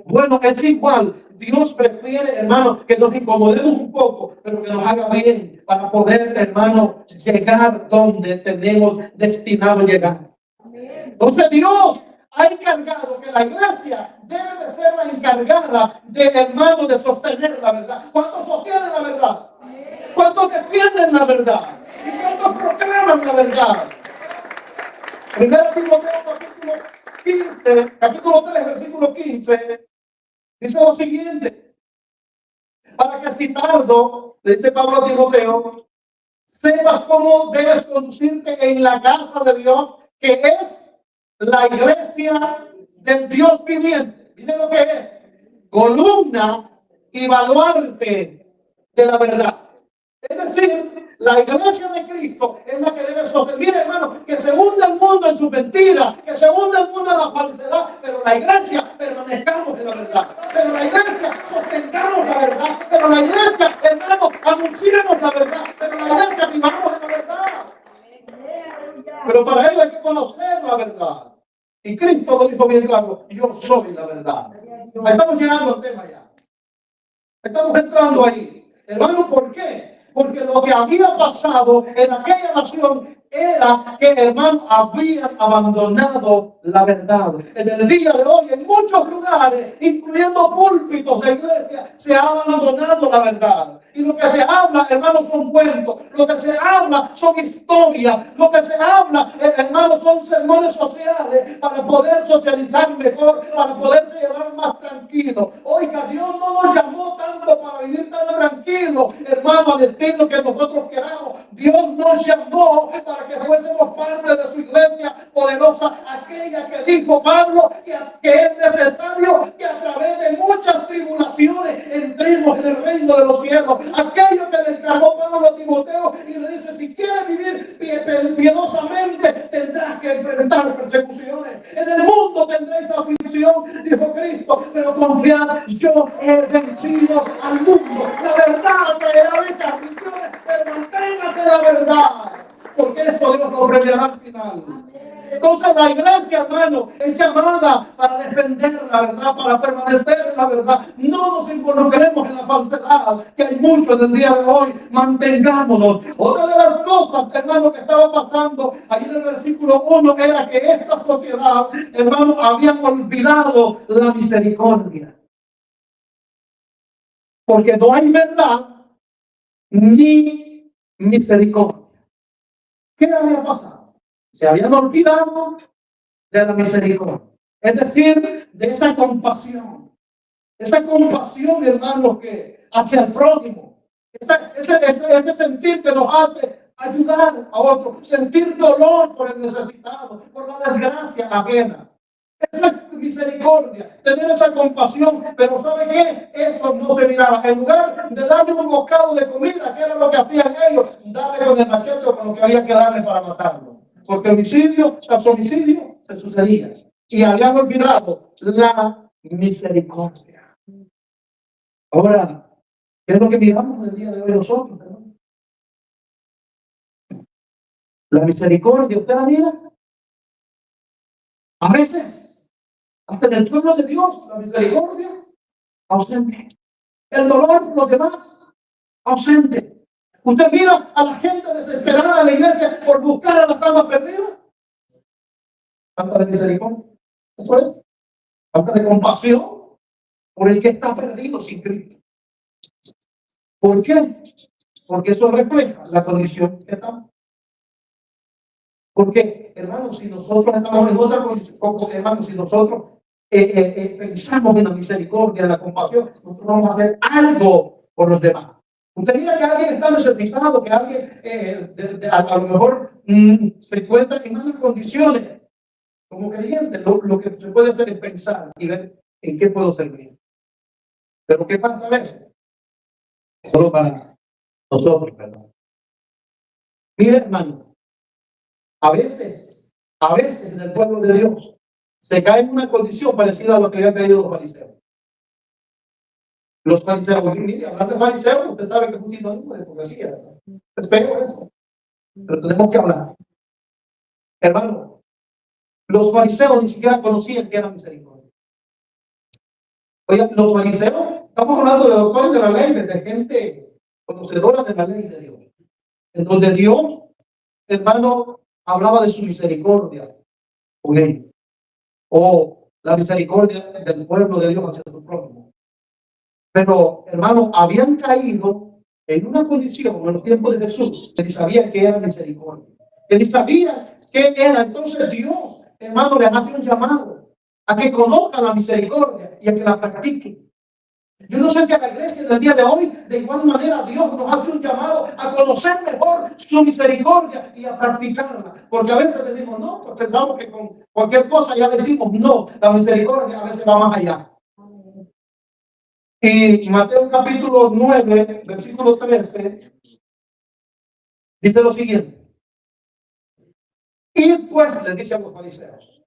Bueno, es igual. Dios prefiere, hermano, que nos incomodemos un poco, pero que nos haga bien para poder, hermano, llegar donde tenemos destinado llegar. Entonces Dios ha encargado que la iglesia debe de ser la encargada de, hermano, de sostener la verdad. ¿Cuántos sostienen la verdad? ¿Cuántos defienden la verdad? ¿Y cuántos proclaman la verdad? Primero Timoteo capítulo 15, capítulo 3, versículo 15, dice lo siguiente: para que si tardo, le dice Pablo a Timoteo, sepas cómo debes conducirte en la casa de Dios, que es la iglesia del Dios viviente. Miren lo que es: columna y baluarte de la verdad. Es decir, la iglesia de Cristo es la que debe sostener. Mire, hermano, que se hunde el mundo en su mentira, que se hunde el mundo en la falsedad, pero la iglesia permanezcamos en la verdad. Pero la iglesia sostengamos la verdad. Pero la iglesia, hermano, anunciemos la verdad. Pero la iglesia vivamos en la verdad. Pero para ello hay que conocer la verdad. Y Cristo lo dijo bien claro: yo soy la verdad. Estamos llegando al tema ya. Estamos entrando ahí. Hermano, ¿por qué? Porque lo que había pasado en aquella nación era que, hermano, habían abandonado la verdad. En el día de hoy, en muchos lugares, incluyendo púlpitos de iglesia, se ha abandonado la verdad. Y lo que se habla, hermano, son cuentos. Lo que se habla son historias. Lo que se habla, hermano, son sermones sociales para poder socializar mejor, para poderse llevar más tranquilo. Oiga, Dios no nos llamó tanto para vivir tan tranquilo, hermano, al estilo que nosotros queramos. Dios nos llamó para que fuésemos parte de su iglesia poderosa, aquella que dijo Pablo que es necesario que a través de muchas tribulaciones entremos en el reino de los cielos. Aquello que le encargó Pablo a Timoteo y le dice: si quieres vivir piadosamente, tendrás que enfrentar persecuciones. En el mundo tendréis aflicción, dijo Cristo, pero confiad, yo he vencido al mundo. La verdad traerá esas aflicciones, pero manténgase la verdad, porque eso Dios lo premiará al final. Entonces la iglesia, hermano, es llamada para defender la verdad, para permanecer en la verdad. No nos involucremos en la falsedad, que hay mucho en el día de hoy. Mantengámonos. Otra de las cosas, hermano, que estaba pasando ahí en el versículo 1 era que esta sociedad, hermano, habían olvidado la misericordia. Porque no hay verdad ni misericordia. ¿Qué había pasado? Se habían olvidado de la misericordia, es decir, de esa compasión, hermano, que hacia el prójimo, ese sentir que nos hace ayudar a otro, sentir dolor por el necesitado, por la desgracia ajena. Esa misericordia, tener esa compasión, pero ¿sabe qué? Eso no se miraba. En lugar de darle un bocado de comida, que era lo que hacían ellos, darle con el machete o con lo que había que darle para matarlo. Porque homicidio tras homicidio se sucedía. Y habían olvidado la misericordia. Ahora, ¿qué es lo que miramos en el día de hoy nosotros, hermano? La misericordia, ¿usted la mira? A veces, hasta en el pueblo de Dios, la misericordia ausente. El dolor por los demás, ausente. Usted mira a la gente desesperada de la iglesia por buscar a las almas perdidas. Falta de misericordia. Eso es. Falta de compasión por el que está perdido sin Cristo. ¿Por qué? Porque eso refleja la condición que estamos. Porque, hermanos, si nosotros estamos en otra condición, hermanos, si nosotros pensamos en la misericordia, en la compasión, nosotros vamos a hacer algo por los demás. Usted mira que alguien está necesitado, que alguien a lo mejor se encuentra en malas condiciones. Como creyente, lo que se puede hacer es pensar y ver en qué puedo servir. Pero ¿qué pasa a veces? Solo para nosotros, ¿verdad? Mire, hermano, a veces en el pueblo de Dios se cae en una condición parecida a lo que habían caído los fariseos. Los fariseos, mire, hablando de fariseos, usted sabe que es un sinónimo de hipocresía, ¿verdad? Es feo eso, pero tenemos que hablar. Hermano, los fariseos ni siquiera conocían que era misericordia. Oiga, los fariseos, estamos hablando de doctores de la ley, de gente conocedora de la ley de Dios, en donde Dios, hermano, hablaba de su misericordia con ellos, o la misericordia del pueblo de Dios hacia su prójimo. Pero, hermano, habían caído en una condición en los tiempos de Jesús, que ni sabía que era misericordia, que ni sabía que era. Entonces Dios, hermano, les hace un llamado a que conozcan la misericordia y a que la practiquen. Yo no sé si a la iglesia del día de hoy, de igual manera, Dios nos hace un llamado a conocer mejor su misericordia y a practicarla. Porque a veces decimos no, pues pensamos que con cualquier cosa ya decimos no. La misericordia a veces va más allá. Y Mateo capítulo 9, versículo 13, dice lo siguiente. Y pues, les dice a los fariseos,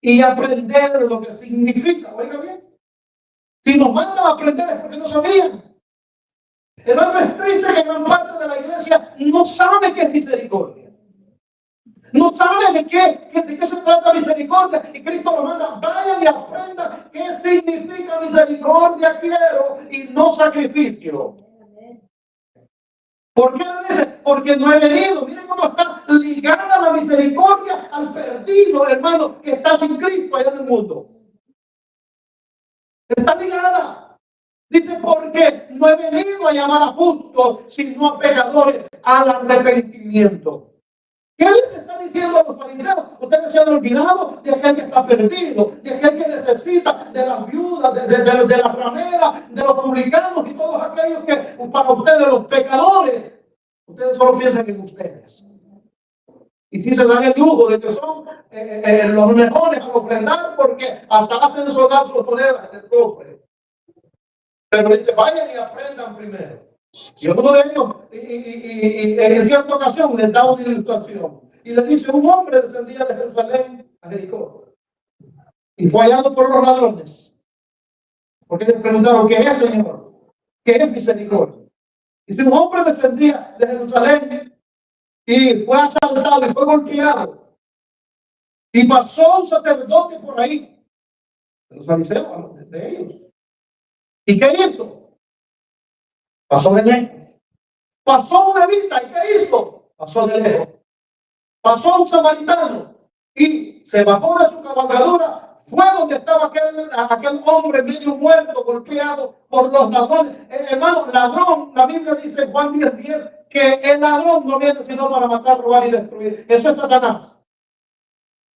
y aprender lo que significa, oiga bien, si nos mandan a aprender es porque no sabían. Hermano, es triste que gran parte de la iglesia no sabe qué es misericordia. No sabe de qué se trata misericordia. Y Cristo nos manda, vayan y aprendan qué significa misericordia quiero y no sacrificio. ¿Por qué le dice? Porque no he venido. Miren cómo está ligada la misericordia al perdido, hermano, que está sin Cristo allá en el mundo. Está ligada. Dice, porque no he venido a llamar a justos, sino a pecadores al arrepentimiento. ¿Qué les está diciendo a los fariseos? Ustedes se han olvidado de aquel que está perdido, de aquel que necesita, de las viudas, de las rameras, de los publicanos y todos aquellos que para ustedes los pecadores, ustedes solo piensan en ustedes. Y si se dan el lujo de que son los mejores a ofrendar porque hasta hacen sonar sus monedas en el cofre. Pero dice, vayan y aprendan primero. Y uno de ellos, y en cierta ocasión, les da una ilustración. Y le dice, un hombre descendía de Jerusalén a Jericó. Y fue hallado por los ladrones. Porque les preguntaron, ¿qué es, Señor? ¿Qué es misericordia? Y si un hombre descendía de Jerusalén y fue asaltado y fue golpeado, y pasó un sacerdote por ahí, de los fariseos, de ellos. ¿Y qué hizo? Pasó de lejos. Pasó un levita, ¿y qué hizo? Pasó de lejos. Pasó un samaritano y se bajó de su cabalgadura. Fue donde estaba aquel hombre medio muerto, golpeado por los ladrones. Hermano, ladrón, la Biblia dice en Juan 10:10 que el ladrón no viene sino para matar, robar y destruir. Eso es Satanás.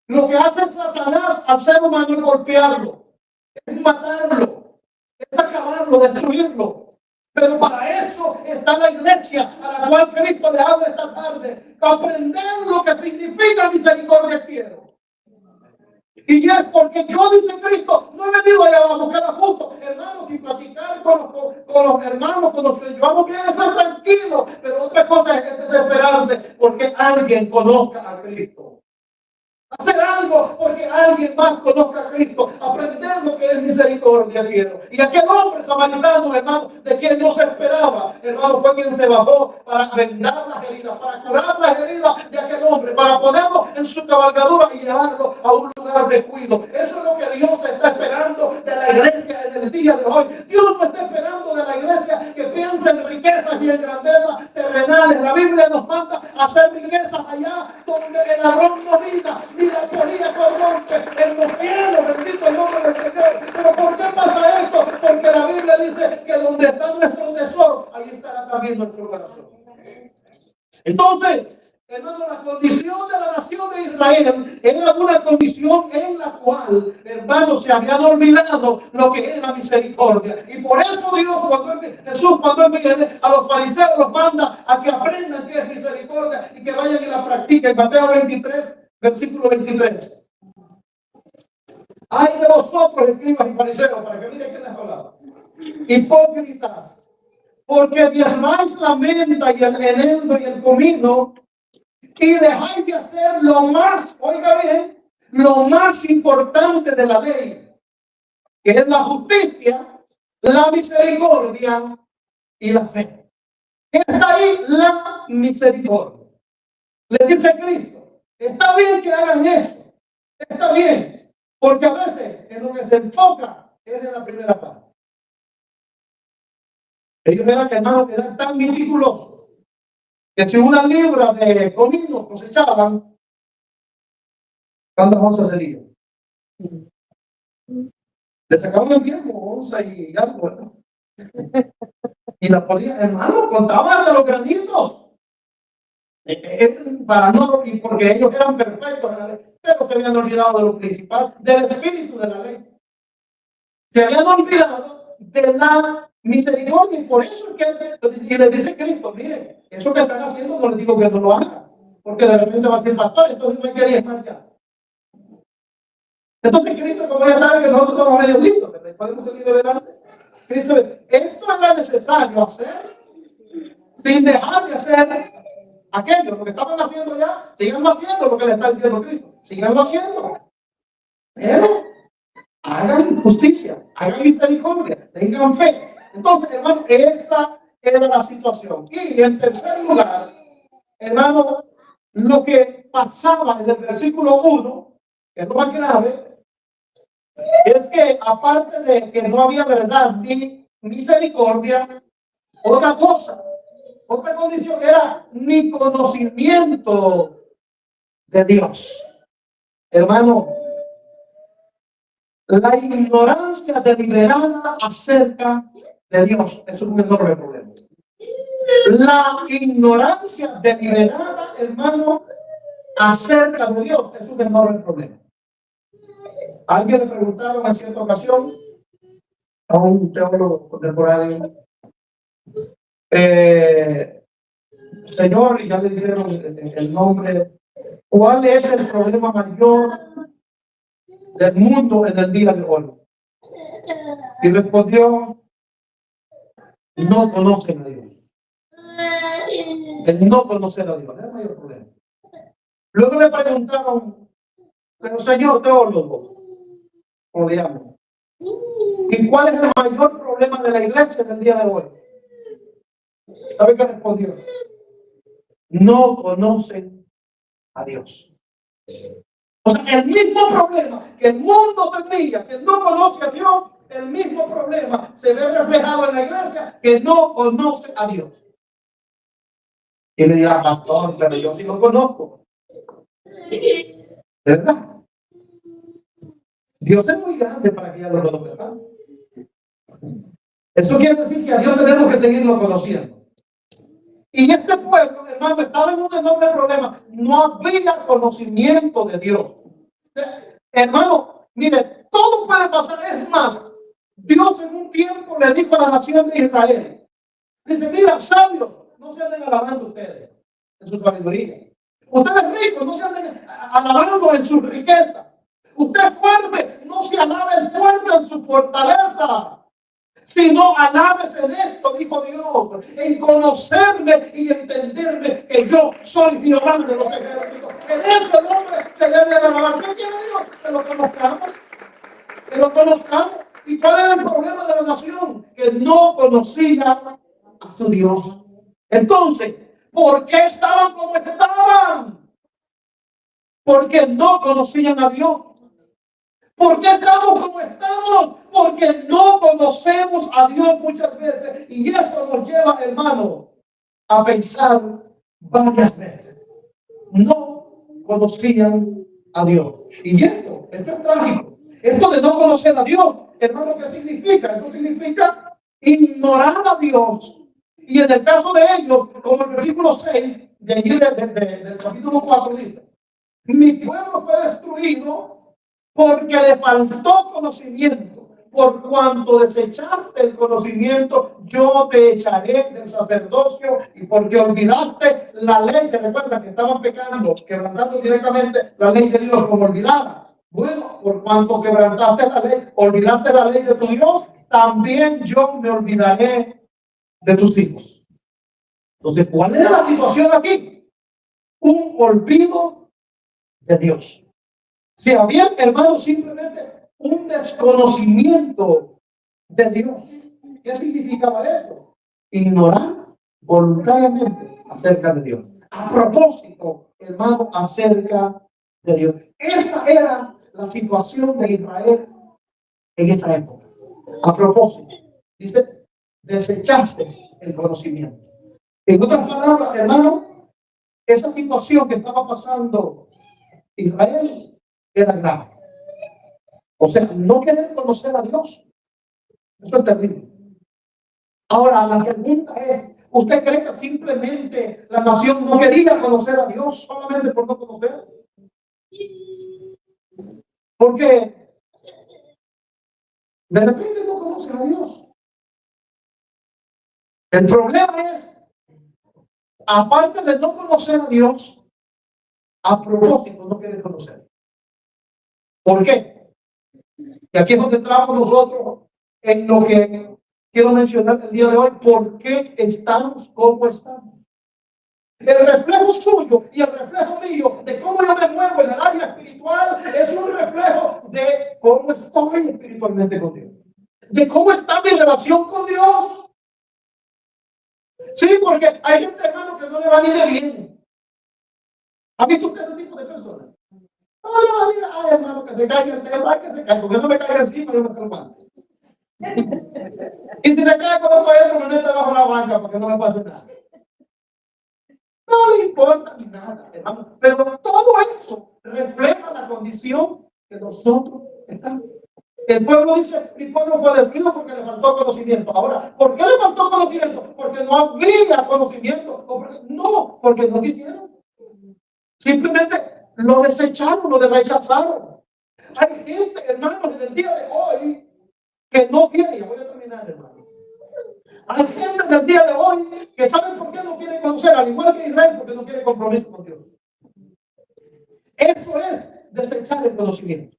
Lo que hace Satanás al ser humano es golpearlo, es matarlo, es acabarlo, destruirlo. Pero para eso está la iglesia a la cual Cristo le habla esta tarde. Para aprender lo que significa misericordia quiero. Y es porque yo, dice Cristo, no he venido allá a buscar a justos, hermanos, y platicar con los hermanos, con los que llevamos bien, eso es tranquilo. Pero otra cosa es desesperarse porque alguien conozca a Cristo. Hacer algo porque alguien más conozca a Cristo. Aprender lo que es misericordia quiero. Y aquel hombre samaritano, hermano, de quien no se esperaba, hermano, fue quien se bajó para vendar las heridas, para curar las heridas de aquel hombre, para ponerlo en su cabalgadura y llevarlo a un lugar de cuidado. Eso es lo que Dios está esperando de la iglesia en el día de hoy. Dios no está esperando de la iglesia que piense en riquezas y en grandezas terrenales. La Biblia nos manda a hacer riquezas allá donde el ladrón no viva, ni la polilla corrompe, en los cielos, bendito el nombre del Señor. Pero ¿por qué pasa esto? Porque la Biblia dice que donde está nuestro tesoro, ahí estará también nuestro corazón. Entonces, hermano, la condición de la nación de Israel era una condición en la cual, hermanos, se habían olvidado lo que era misericordia. Y por eso Dios, Jesús, cuando viene a los fariseos, los manda a que aprendan qué es misericordia y que vayan y la practiquen. Mateo 23, versículo 23. Ay de vosotros, escribas y fariseos, para que miren qué les hablaba. Hipócritas, porque diezmáis la menta y el eneldo y el comino, y dejáis de hacer lo más, oiga bien, lo más importante de la ley, que es la justicia, la misericordia y la fe. ¿Qué está ahí? La misericordia. Le dice Cristo, está bien que hagan eso, está bien, porque a veces en lo que se enfoca Esa es la primera parte. Ellos eran, hermanos, eran tan meticulosos que si una libra de comino cosechaban, ¿cuántas onzas serían? Le sacaban el tiempo, 11 y algo, ¿verdad? Y la podían, hermano, contaban hasta los granitos. Para no, y porque ellos eran perfectos en la ley, pero se habían olvidado de lo principal, del espíritu de la ley. Se habían olvidado de la misericordia, y por eso es que y les dice Cristo, miren, eso que están haciendo no les digo que no lo hagan, porque de repente va a ser pastor, entonces no hay que diezmar ya. Entonces Cristo, como ya sabe que nosotros somos medio listos, podemos seguir adelante. Cristo, esto era necesario hacer sin dejar de hacer aquello, lo que estaban haciendo ya, síganlo haciendo lo que le está diciendo Cristo, síganlo haciendo. Pero hagan justicia, hagan misericordia, tengan fe. Entonces, hermano, esa era la situación. Y en tercer lugar, hermano, lo que pasaba en el versículo 1, que es lo más grave, es que aparte de que no había verdad ni misericordia, otra cosa, otra condición era ni conocimiento de Dios. Hermano, la ignorancia deliberada acerca de Dios es un enorme problema. La ignorancia deliberada, hermano, acerca de Dios es un enorme problema. A alguien le preguntaron en cierta ocasión a un teólogo contemporáneo, señor, y ya le dijeron el nombre, ¿cuál es el problema mayor del mundo en el día de hoy? Y respondió, no conocen a Dios. El no conocer a Dios es el mayor problema. Luego le preguntaron, pero señor teólogo, como le llaman, ¿y cuál es el mayor problema de la iglesia en el día de hoy? ¿Sabe qué respondió? No conocen a Dios. O sea, el mismo problema que el mundo tenía, que no conoce a Dios, el mismo problema se ve reflejado en la iglesia que no conoce a Dios. Y le dirá, pastor, pero yo sí lo conozco. ¿Verdad? Dios es muy grande para que ya lo conozca, ¿verdad? Eso quiere decir que a Dios tenemos que seguirlo conociendo. Y este pueblo, hermano, estaba en un enorme problema. No había conocimiento de Dios. Hermano, mire, todo puede pasar. Es más, Dios en un tiempo le dijo a la nación de Israel, dice, mira, sabios, no se anden alabando ustedes en su sabiduría. Ustedes ricos, no se anden alabando en su riqueza. Usted fuerte, no se alabe el fuerte en su fortaleza. Sino alábese de esto, dijo Dios, en conocerme y entenderme que yo soy Jehová de los ejércitos. En eso el hombre se debe de alabar. ¿Qué quiere Dios? Que lo conozcamos. Que lo conozcamos. ¿Y cuál era el problema de la nación? Que no conocía a su Dios. Entonces, ¿por qué estaban como estaban? Porque no conocían a Dios. ¿Por qué estamos como estamos? Porque no conocemos a Dios muchas veces. Y eso nos lleva, hermano, a pensar varias veces. No conocían a Dios. Y esto es trágico. Esto de no conocer a Dios, hermano, ¿qué significa? Eso significa ignorar a Dios. Y en el caso de ellos, como el versículo 6 de allí del capítulo 4 dice, mi pueblo fue destruido porque le faltó conocimiento. Por cuanto desechaste el conocimiento, yo te echaré del sacerdocio, y porque olvidaste la ley. Se recuerda que estaban pecando, quebrantando directamente la ley de Dios como olvidada. Bueno, por cuanto quebrantaste la ley, olvidaste la ley de tu Dios, también yo me olvidaré de tus hijos. Entonces, ¿cuál era la situación aquí? Un olvido de Dios. Si había, hermanos, simplemente un desconocimiento de Dios. ¿Qué significaba eso? Ignorar voluntariamente acerca de Dios. A propósito, hermano, acerca de Dios. Esa era la situación de Israel en esa época. A propósito, dice, desechaste el conocimiento. En otras palabras, hermano, esa situación que estaba pasando Israel era grave. O sea, no querer conocer a Dios. Eso es terrible. Ahora, la pregunta es, ¿usted cree que simplemente la nación no quería conocer a Dios solamente por no conocer? Porque de repente no conocen a Dios. El problema es, aparte de no conocer a Dios, a propósito no quieren conocer. ¿Por qué? Y aquí es donde entramos nosotros en lo que quiero mencionar el día de hoy. ¿Por qué estamos como estamos? El reflejo suyo y el reflejo mío de cómo yo me muevo en el área espiritual es un reflejo de cómo estoy espiritualmente con Dios, de cómo está mi relación con Dios. Sí, porque hay gente, hermano, que no le va ni le viene. ¿Ha visto usted ese tipo de personas? No le va a decir, ay, hermano, que se caiga el tema, que se caiga, porque no me caiga encima, no me traumante. Y si se cae con otro él, me mete bajo la banca para que no me pase nada. No le importa nada, hermano. Pero todo eso refleja la condición que nosotros estamos. El pueblo dice, mi pueblo fue destruido porque le faltó conocimiento. Ahora, ¿por qué le faltó conocimiento? Porque no había conocimiento. No, porque no quisieron. Simplemente lo desecharon, lo rechazaron. Hay gente, hermanos, en el día de hoy que no quiere. Ya voy a terminar, hermano. Hay gente del día de hoy que saben por qué no quieren conocer, al igual que Israel, porque no quiere compromiso con Dios. Eso es desechar el conocimiento.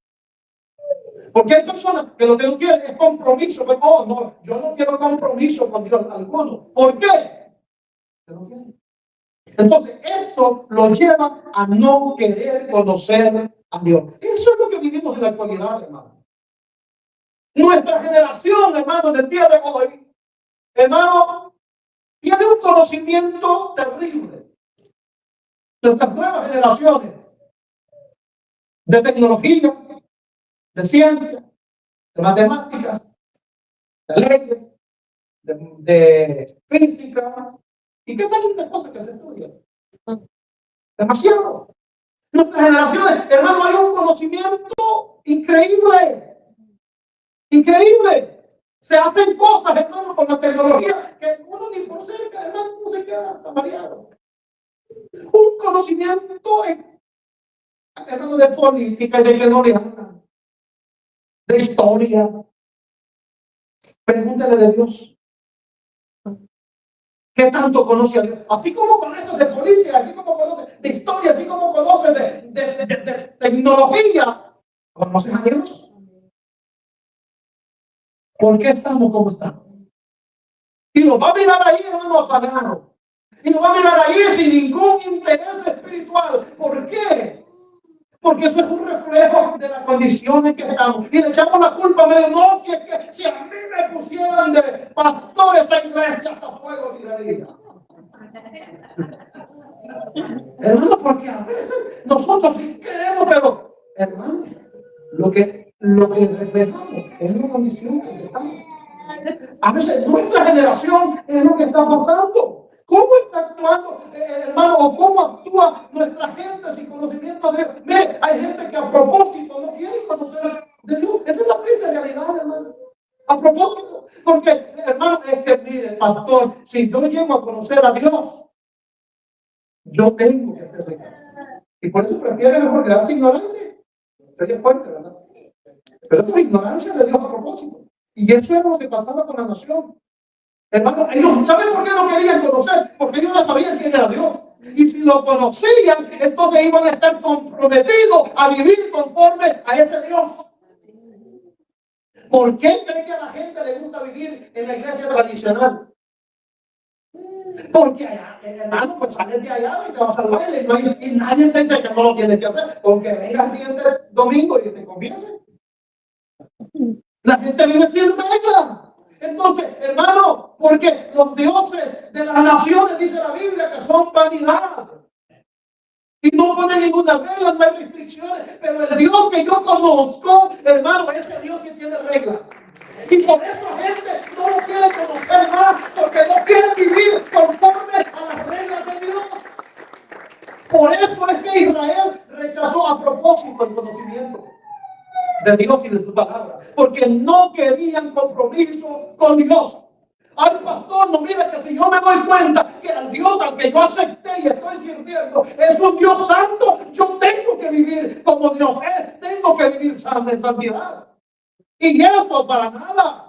Porque hay personas que lo que no quieren es compromiso. Pues, oh, no, yo no quiero compromiso con Dios alguno. ¿Por qué? No quieren. Entonces, eso lo lleva a no querer conocer a Dios. Eso es lo que vivimos en la actualidad, hermano. Nuestra generación, hermano, del día de hoy, hermano, tiene un conocimiento terrible. Nuestras nuevas generaciones de tecnología, de ciencia, de matemáticas, de leyes, de física, y qué tantas cosas que se estudian. Demasiado. Nuestras generaciones, hermano, hay un conocimiento increíble. Increíble. Se hacen cosas, hermano, con la tecnología que uno ni por cerca, hermano, no se queda hasta mareado. Un conocimiento, hermano, de política y de que no le hablan. De historia. Pregúntale de Dios. ¿Qué tanto conoce a Dios? Así como conoce de política, así como conoce de historia, así como conoce de tecnología, ¿conoce a Dios? ¿Por qué estamos como estamos? Y lo va a mirar ahí, hermano, apagado. Y lo va a mirar ahí sin ningún interés espiritual. ¿Por qué? Porque eso es un reflejo de las condiciones que estamos. Y le echamos la culpa a medio. No, si a mí me pusieran de pastores a iglesia, hasta fuego tiraría. Hermano, porque a veces nosotros sí queremos, pero hermano, lo que reflejamos es una condición que estamos. A veces nuestra generación es lo que está pasando. ¿Cómo está actuando, hermano, o cómo actúa nuestra gente sin conocimiento de Dios? Mire, hay gente que a propósito no quiere conocer de Dios. Esa es la triste realidad, hermano. A propósito, porque, hermano, es que mire, pastor, si yo llego a conocer a Dios, yo tengo que hacerle caso. Y por eso prefiere mejor quedarse ignorante. Sería fuerte, ¿verdad? Pero eso es ignorancia de Dios a propósito. Y eso es lo que pasaba con la nación. Hermano, ellos, ¿saben por qué no querían conocer? Porque ellos no sabían quién era Dios. Y si lo conocían, entonces iban a estar comprometidos a vivir conforme a ese Dios. ¿Por qué cree que a la gente le gusta vivir en la iglesia tradicional? Porque allá, hermano, pues sales de allá y te vas al baile y nadie te dice que no lo tienes que hacer. Porque vengas el siguiente domingo y te confiese. La gente vive sin regla. Entonces, hermano, porque los dioses de las naciones, dice la Biblia, que son vanidad. Y no pone ninguna regla, no hay restricciones. Pero el Dios que yo conozco, hermano, ese Dios sí tiene reglas. Y por eso la gente no lo quiere conocer más, porque no quiere vivir conforme a las reglas de Dios. Por eso es que Israel rechazó a propósito el conocimiento de Dios y de su palabra, porque no querían compromiso con Dios. Ay, pastor, no, mira que si yo me doy cuenta que al Dios al que yo acepté y estoy sirviendo es un Dios santo, yo tengo que vivir como Dios es, tengo que vivir en santidad. Y eso para nada.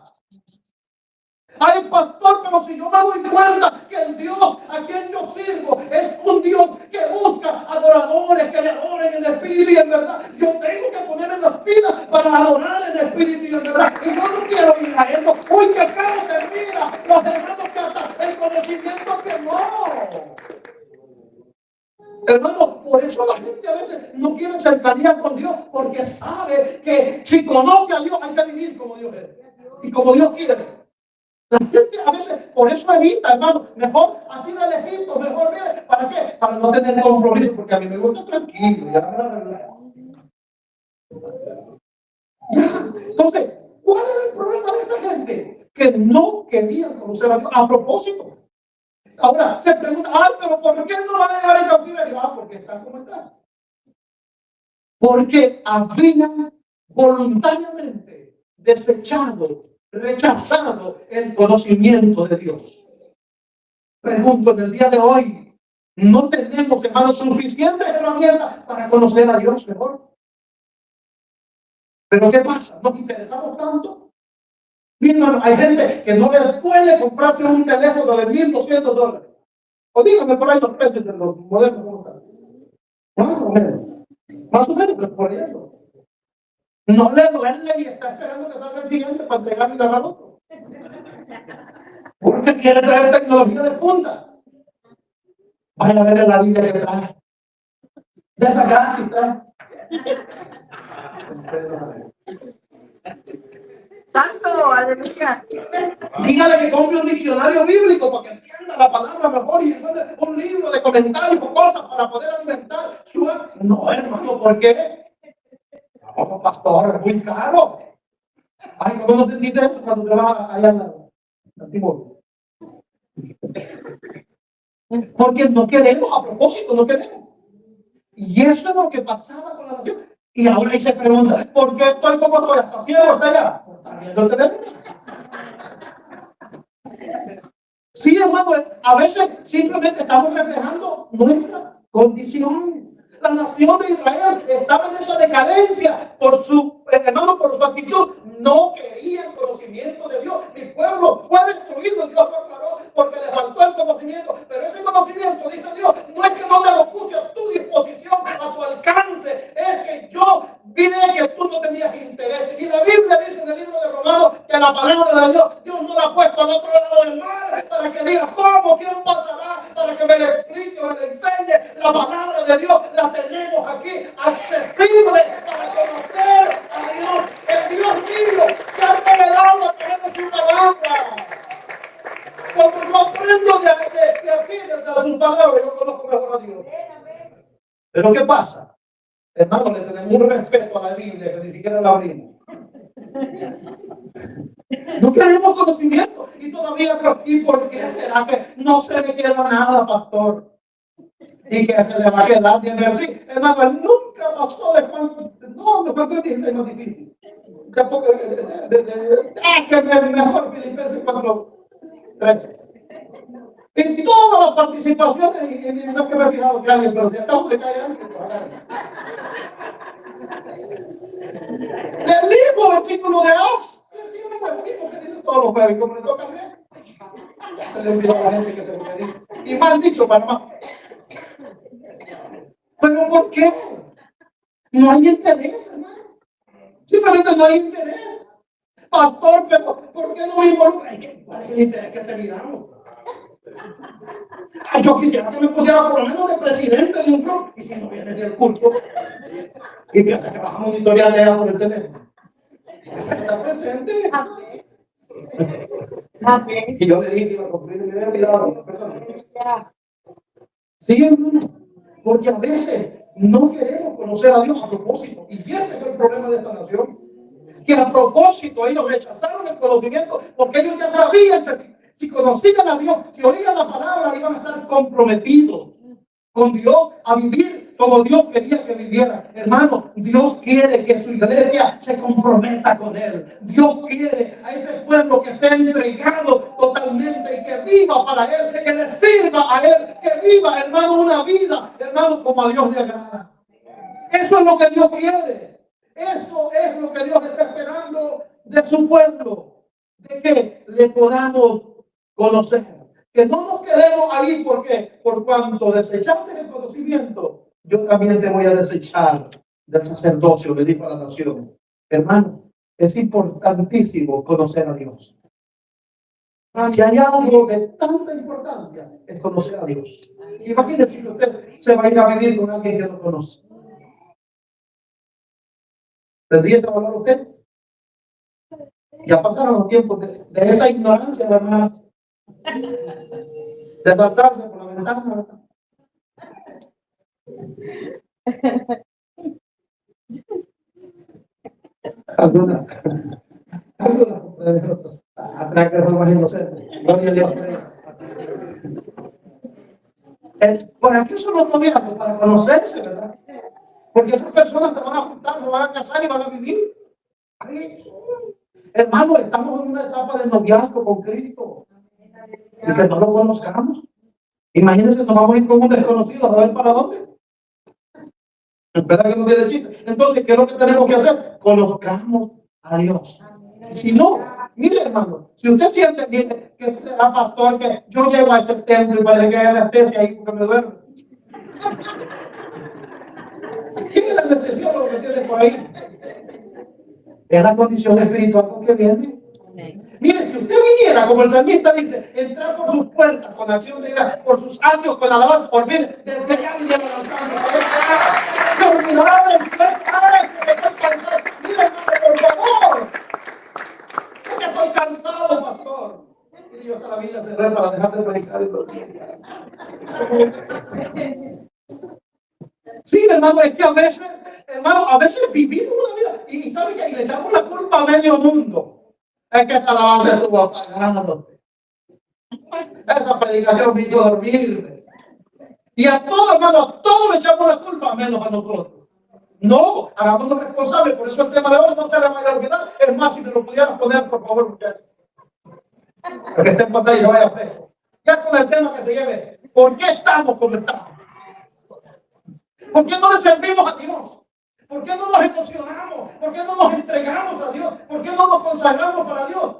Ay, pastor, pero si yo me doy cuenta que el Dios a quien yo sirvo es un Dios que busca adoradores, que le adoren en espíritu y en verdad, yo tengo que ponerme en las pilas para adorar en espíritu y en verdad. Y yo no quiero ir a eso. Uy, qué feo se mira los hermanos que hasta el conocimiento que no. Hermano, por eso la gente a veces no quiere cercanía con Dios, porque sabe que si conoce a Dios hay que vivir como Dios es y como Dios quiere. La gente a veces por eso evita, hermano, mejor así de lejito, mejor mire, ¿para qué? Para no tener compromiso, porque a mí me gusta tranquilo, ya la verdad. Entonces, ¿cuál es el problema de esta gente? Que no querían conocer a Dios a propósito. Ahora se pregunta, pero ¿por qué no van a llegar en cautiverio? Porque están como están. Porque habían voluntariamente desechado, rechazado el conocimiento de Dios. Pregunto, en el día de hoy, ¿no tenemos, hermanos, suficientes herramientas para conocer a Dios mejor? ¿Pero qué pasa? ¿Nos interesamos tanto? Mira, hay gente que no le puede comprarse un teléfono de $1,200. O díganme por ahí los precios de los modelos, ¿cómo están? Más o menos. Más o menos, pero por ejemplo. No le duele y está esperando que salga el siguiente para entregarme y agarrar otro. Porque quiere traer tecnología de punta. Vaya a ver en la Biblia que trae. De esa gratis trae. Santo, aleluya. Dígale que compre un diccionario bíblico para que entienda la palabra mejor y un libro de comentarios o cosas para poder alimentar su... No, hermano, ¿por qué? No, pastor, es muy caro. Ay, ¿cómo no sentiste eso cuando trabajas allá en Antiguo? Porque no queremos, a propósito, no queremos. Y eso es lo que pasaba con la nación. Y ahora ahí se pregunta, ¿por qué estoy como estoy? ¿Hasta ciego está allá? Pues también lo tenemos. Sí, hermano, a veces simplemente estamos reflejando nuestra condición. La nación de Israel estaba en esa decadencia por su, hermano, por su actitud. No querían conocimiento de Dios. Mi pueblo fue destruido, Dios lo aclaró, porque le faltó el conocimiento. Pero ese conocimiento, dice Dios, no es que no te lo puse a tu disposición, a tu alcance. Es que yo vi que tú no tenías interés. Y la Biblia dice en el libro de Romanos que la palabra de Dios no la ha puesto al otro lado del mar para que diga cómo, quién pasará, para que me le explique, me le enseñe. La palabra de Dios la tenemos aquí, accesible para conocer a Dios, el Dios mío que ha revelado a través de su palabra. Cuando yo aprendo de aquí, desde su palabra, yo conozco mejor a Dios. Pero ¿qué pasa? Hermano, le tenemos un respeto a la Biblia que ni siquiera la abrimos. No tenemos conocimiento y todavía, ¿y por qué será que no se le queda nada, pastor? Y que se le va a quedar bien así. Hermano, nunca pasó de Juan, no, de Juan 3:16 es más difícil. Que mejor Filipenses 4:13. En todas las participaciones, y no es que me he fijado que alguien, pero si acaso le cae alguien, el mismo versículo de Acts, el mismo que dice todos los jueves, y como le toca a mí, se le olvidó a la gente que se lo dice. Y mal dicho, para más. ¿Pero por qué? No hay interés, hermano. Simplemente no hay interés. Pastor, pero ¿por qué no me involucra? ¿Cuál es el interés que te miramos? Yo quisiera que me pusiera por lo menos de presidente de un club. Y si no viene del culto y piensa que vas a monitorear de ella por el teléfono. Está presente. Amén. Y yo le dije que iba a cumplir mi cuidado. Sí, hermano. Porque a veces no queremos conocer a Dios a propósito. Y ese es el problema de esta nación. que a propósito ellos rechazaron el conocimiento, porque ellos ya sabían que si conocían a Dios, si oían la palabra, iban a estar comprometidos con Dios, a vivir como Dios quería que viviera. Hermano, Dios quiere que su iglesia se comprometa con Él. Dios quiere a ese pueblo que esté entregado totalmente y que viva para Él, que le sirva a Él, que viva, hermano, una vida, hermano, como a Dios le agrada. Eso es lo que Dios quiere. Eso es lo que Dios está esperando de su pueblo, de que le podamos conocer. Que no nos quedemos ahí porque por cuanto desechaste el conocimiento, yo también te voy a desechar del sacerdocio, le dijo a la nación. Hermano, es importantísimo conocer a Dios. Si hay algo de tanta importancia, es conocer a Dios. Imagínese que usted se va a ir a vivir con alguien que no conoce. ¿Tendría ese valor usted? Ya pasaron los tiempos de esa ignorancia, hermanas. De saltarse por la ventana. Alguna. Atrás que no imagino ser. Gloria a Dios. ¿Para qué son los noviazgos? Para conocerse, ¿verdad? Porque esas personas se van a juntar, se van a casar y van a vivir. Ahí. Hermano, estamos en una etapa de noviazgo con Cristo. Y que no lo conozcamos. Imagínense, nos vamos a ir con un desconocido a ver para dónde. Espera que no tiene chiste. Entonces, ¿qué es lo que tenemos que hacer? Conozcamos a Dios. Si no, mire, hermano, si usted siente que será pastor, que yo llego a ese templo y parece que hay anestesia ahí porque me duermo. ¿Quién es el anestesiólogo que tiene por ahí? Es la condición espiritual con que viene. Mire, si usted viniera, como el salmista dice, entrar por sus puertas con acción de gracias, por sus años con alabanza, por mire, desde ya vinieron lanzando. Se olvidaron de usted, ¡ay, que estoy cansado! Mire, hermano, por favor. Es que estoy cansado, pastor. Y yo hasta la Biblia cerré para dejar de predicar el otro. Sí, hermano, es que a veces vivimos una vida y ¿sabe qué? Y le echamos la culpa a medio mundo. Es que esa alabanza estuvo apagada. Esa predicación me hizo dormir. Y a todo, hermano, a todos le echamos la culpa, menos a nosotros. No, hagámonos responsables. Por eso el tema de hoy no se le vaya a olvidar. Es más, si me lo pudieran poner, por favor, muchachos. Porque esté en pantalla y no vaya feo. Ya con el tema que se lleve. ¿Por qué estamos como estamos? ¿Por qué no le servimos a Dios? ¿Por qué no nos emocionamos? ¿Por qué no nos entregamos a Dios? ¿Por qué no nos consagramos para Dios?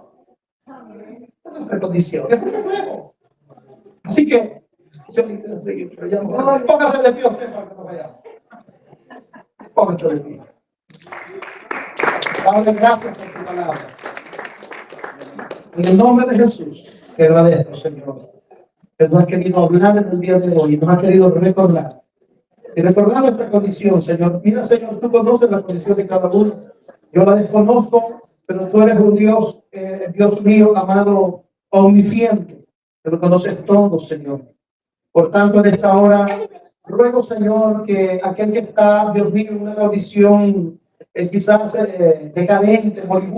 Es nuestra condición, es un reflejo. Así que, póngase de pie usted para que no vaya. Póngase de pie. Padre, gracias por tu palabra. En el nombre de Jesús, te agradezco, Señor, que nos has querido hablar en el día de hoy, nos has querido recordar. Y recordar nuestra condición, Señor. Mira, Señor, tú conoces la condición de cada uno. Yo la desconozco, pero tú eres un Dios, Dios mío, amado, omnisciente. Te lo conoces todo, Señor. Por tanto, en esta hora, ruego, Señor, que aquel que está, Dios mío, en una condición quizás decadente, moribunda,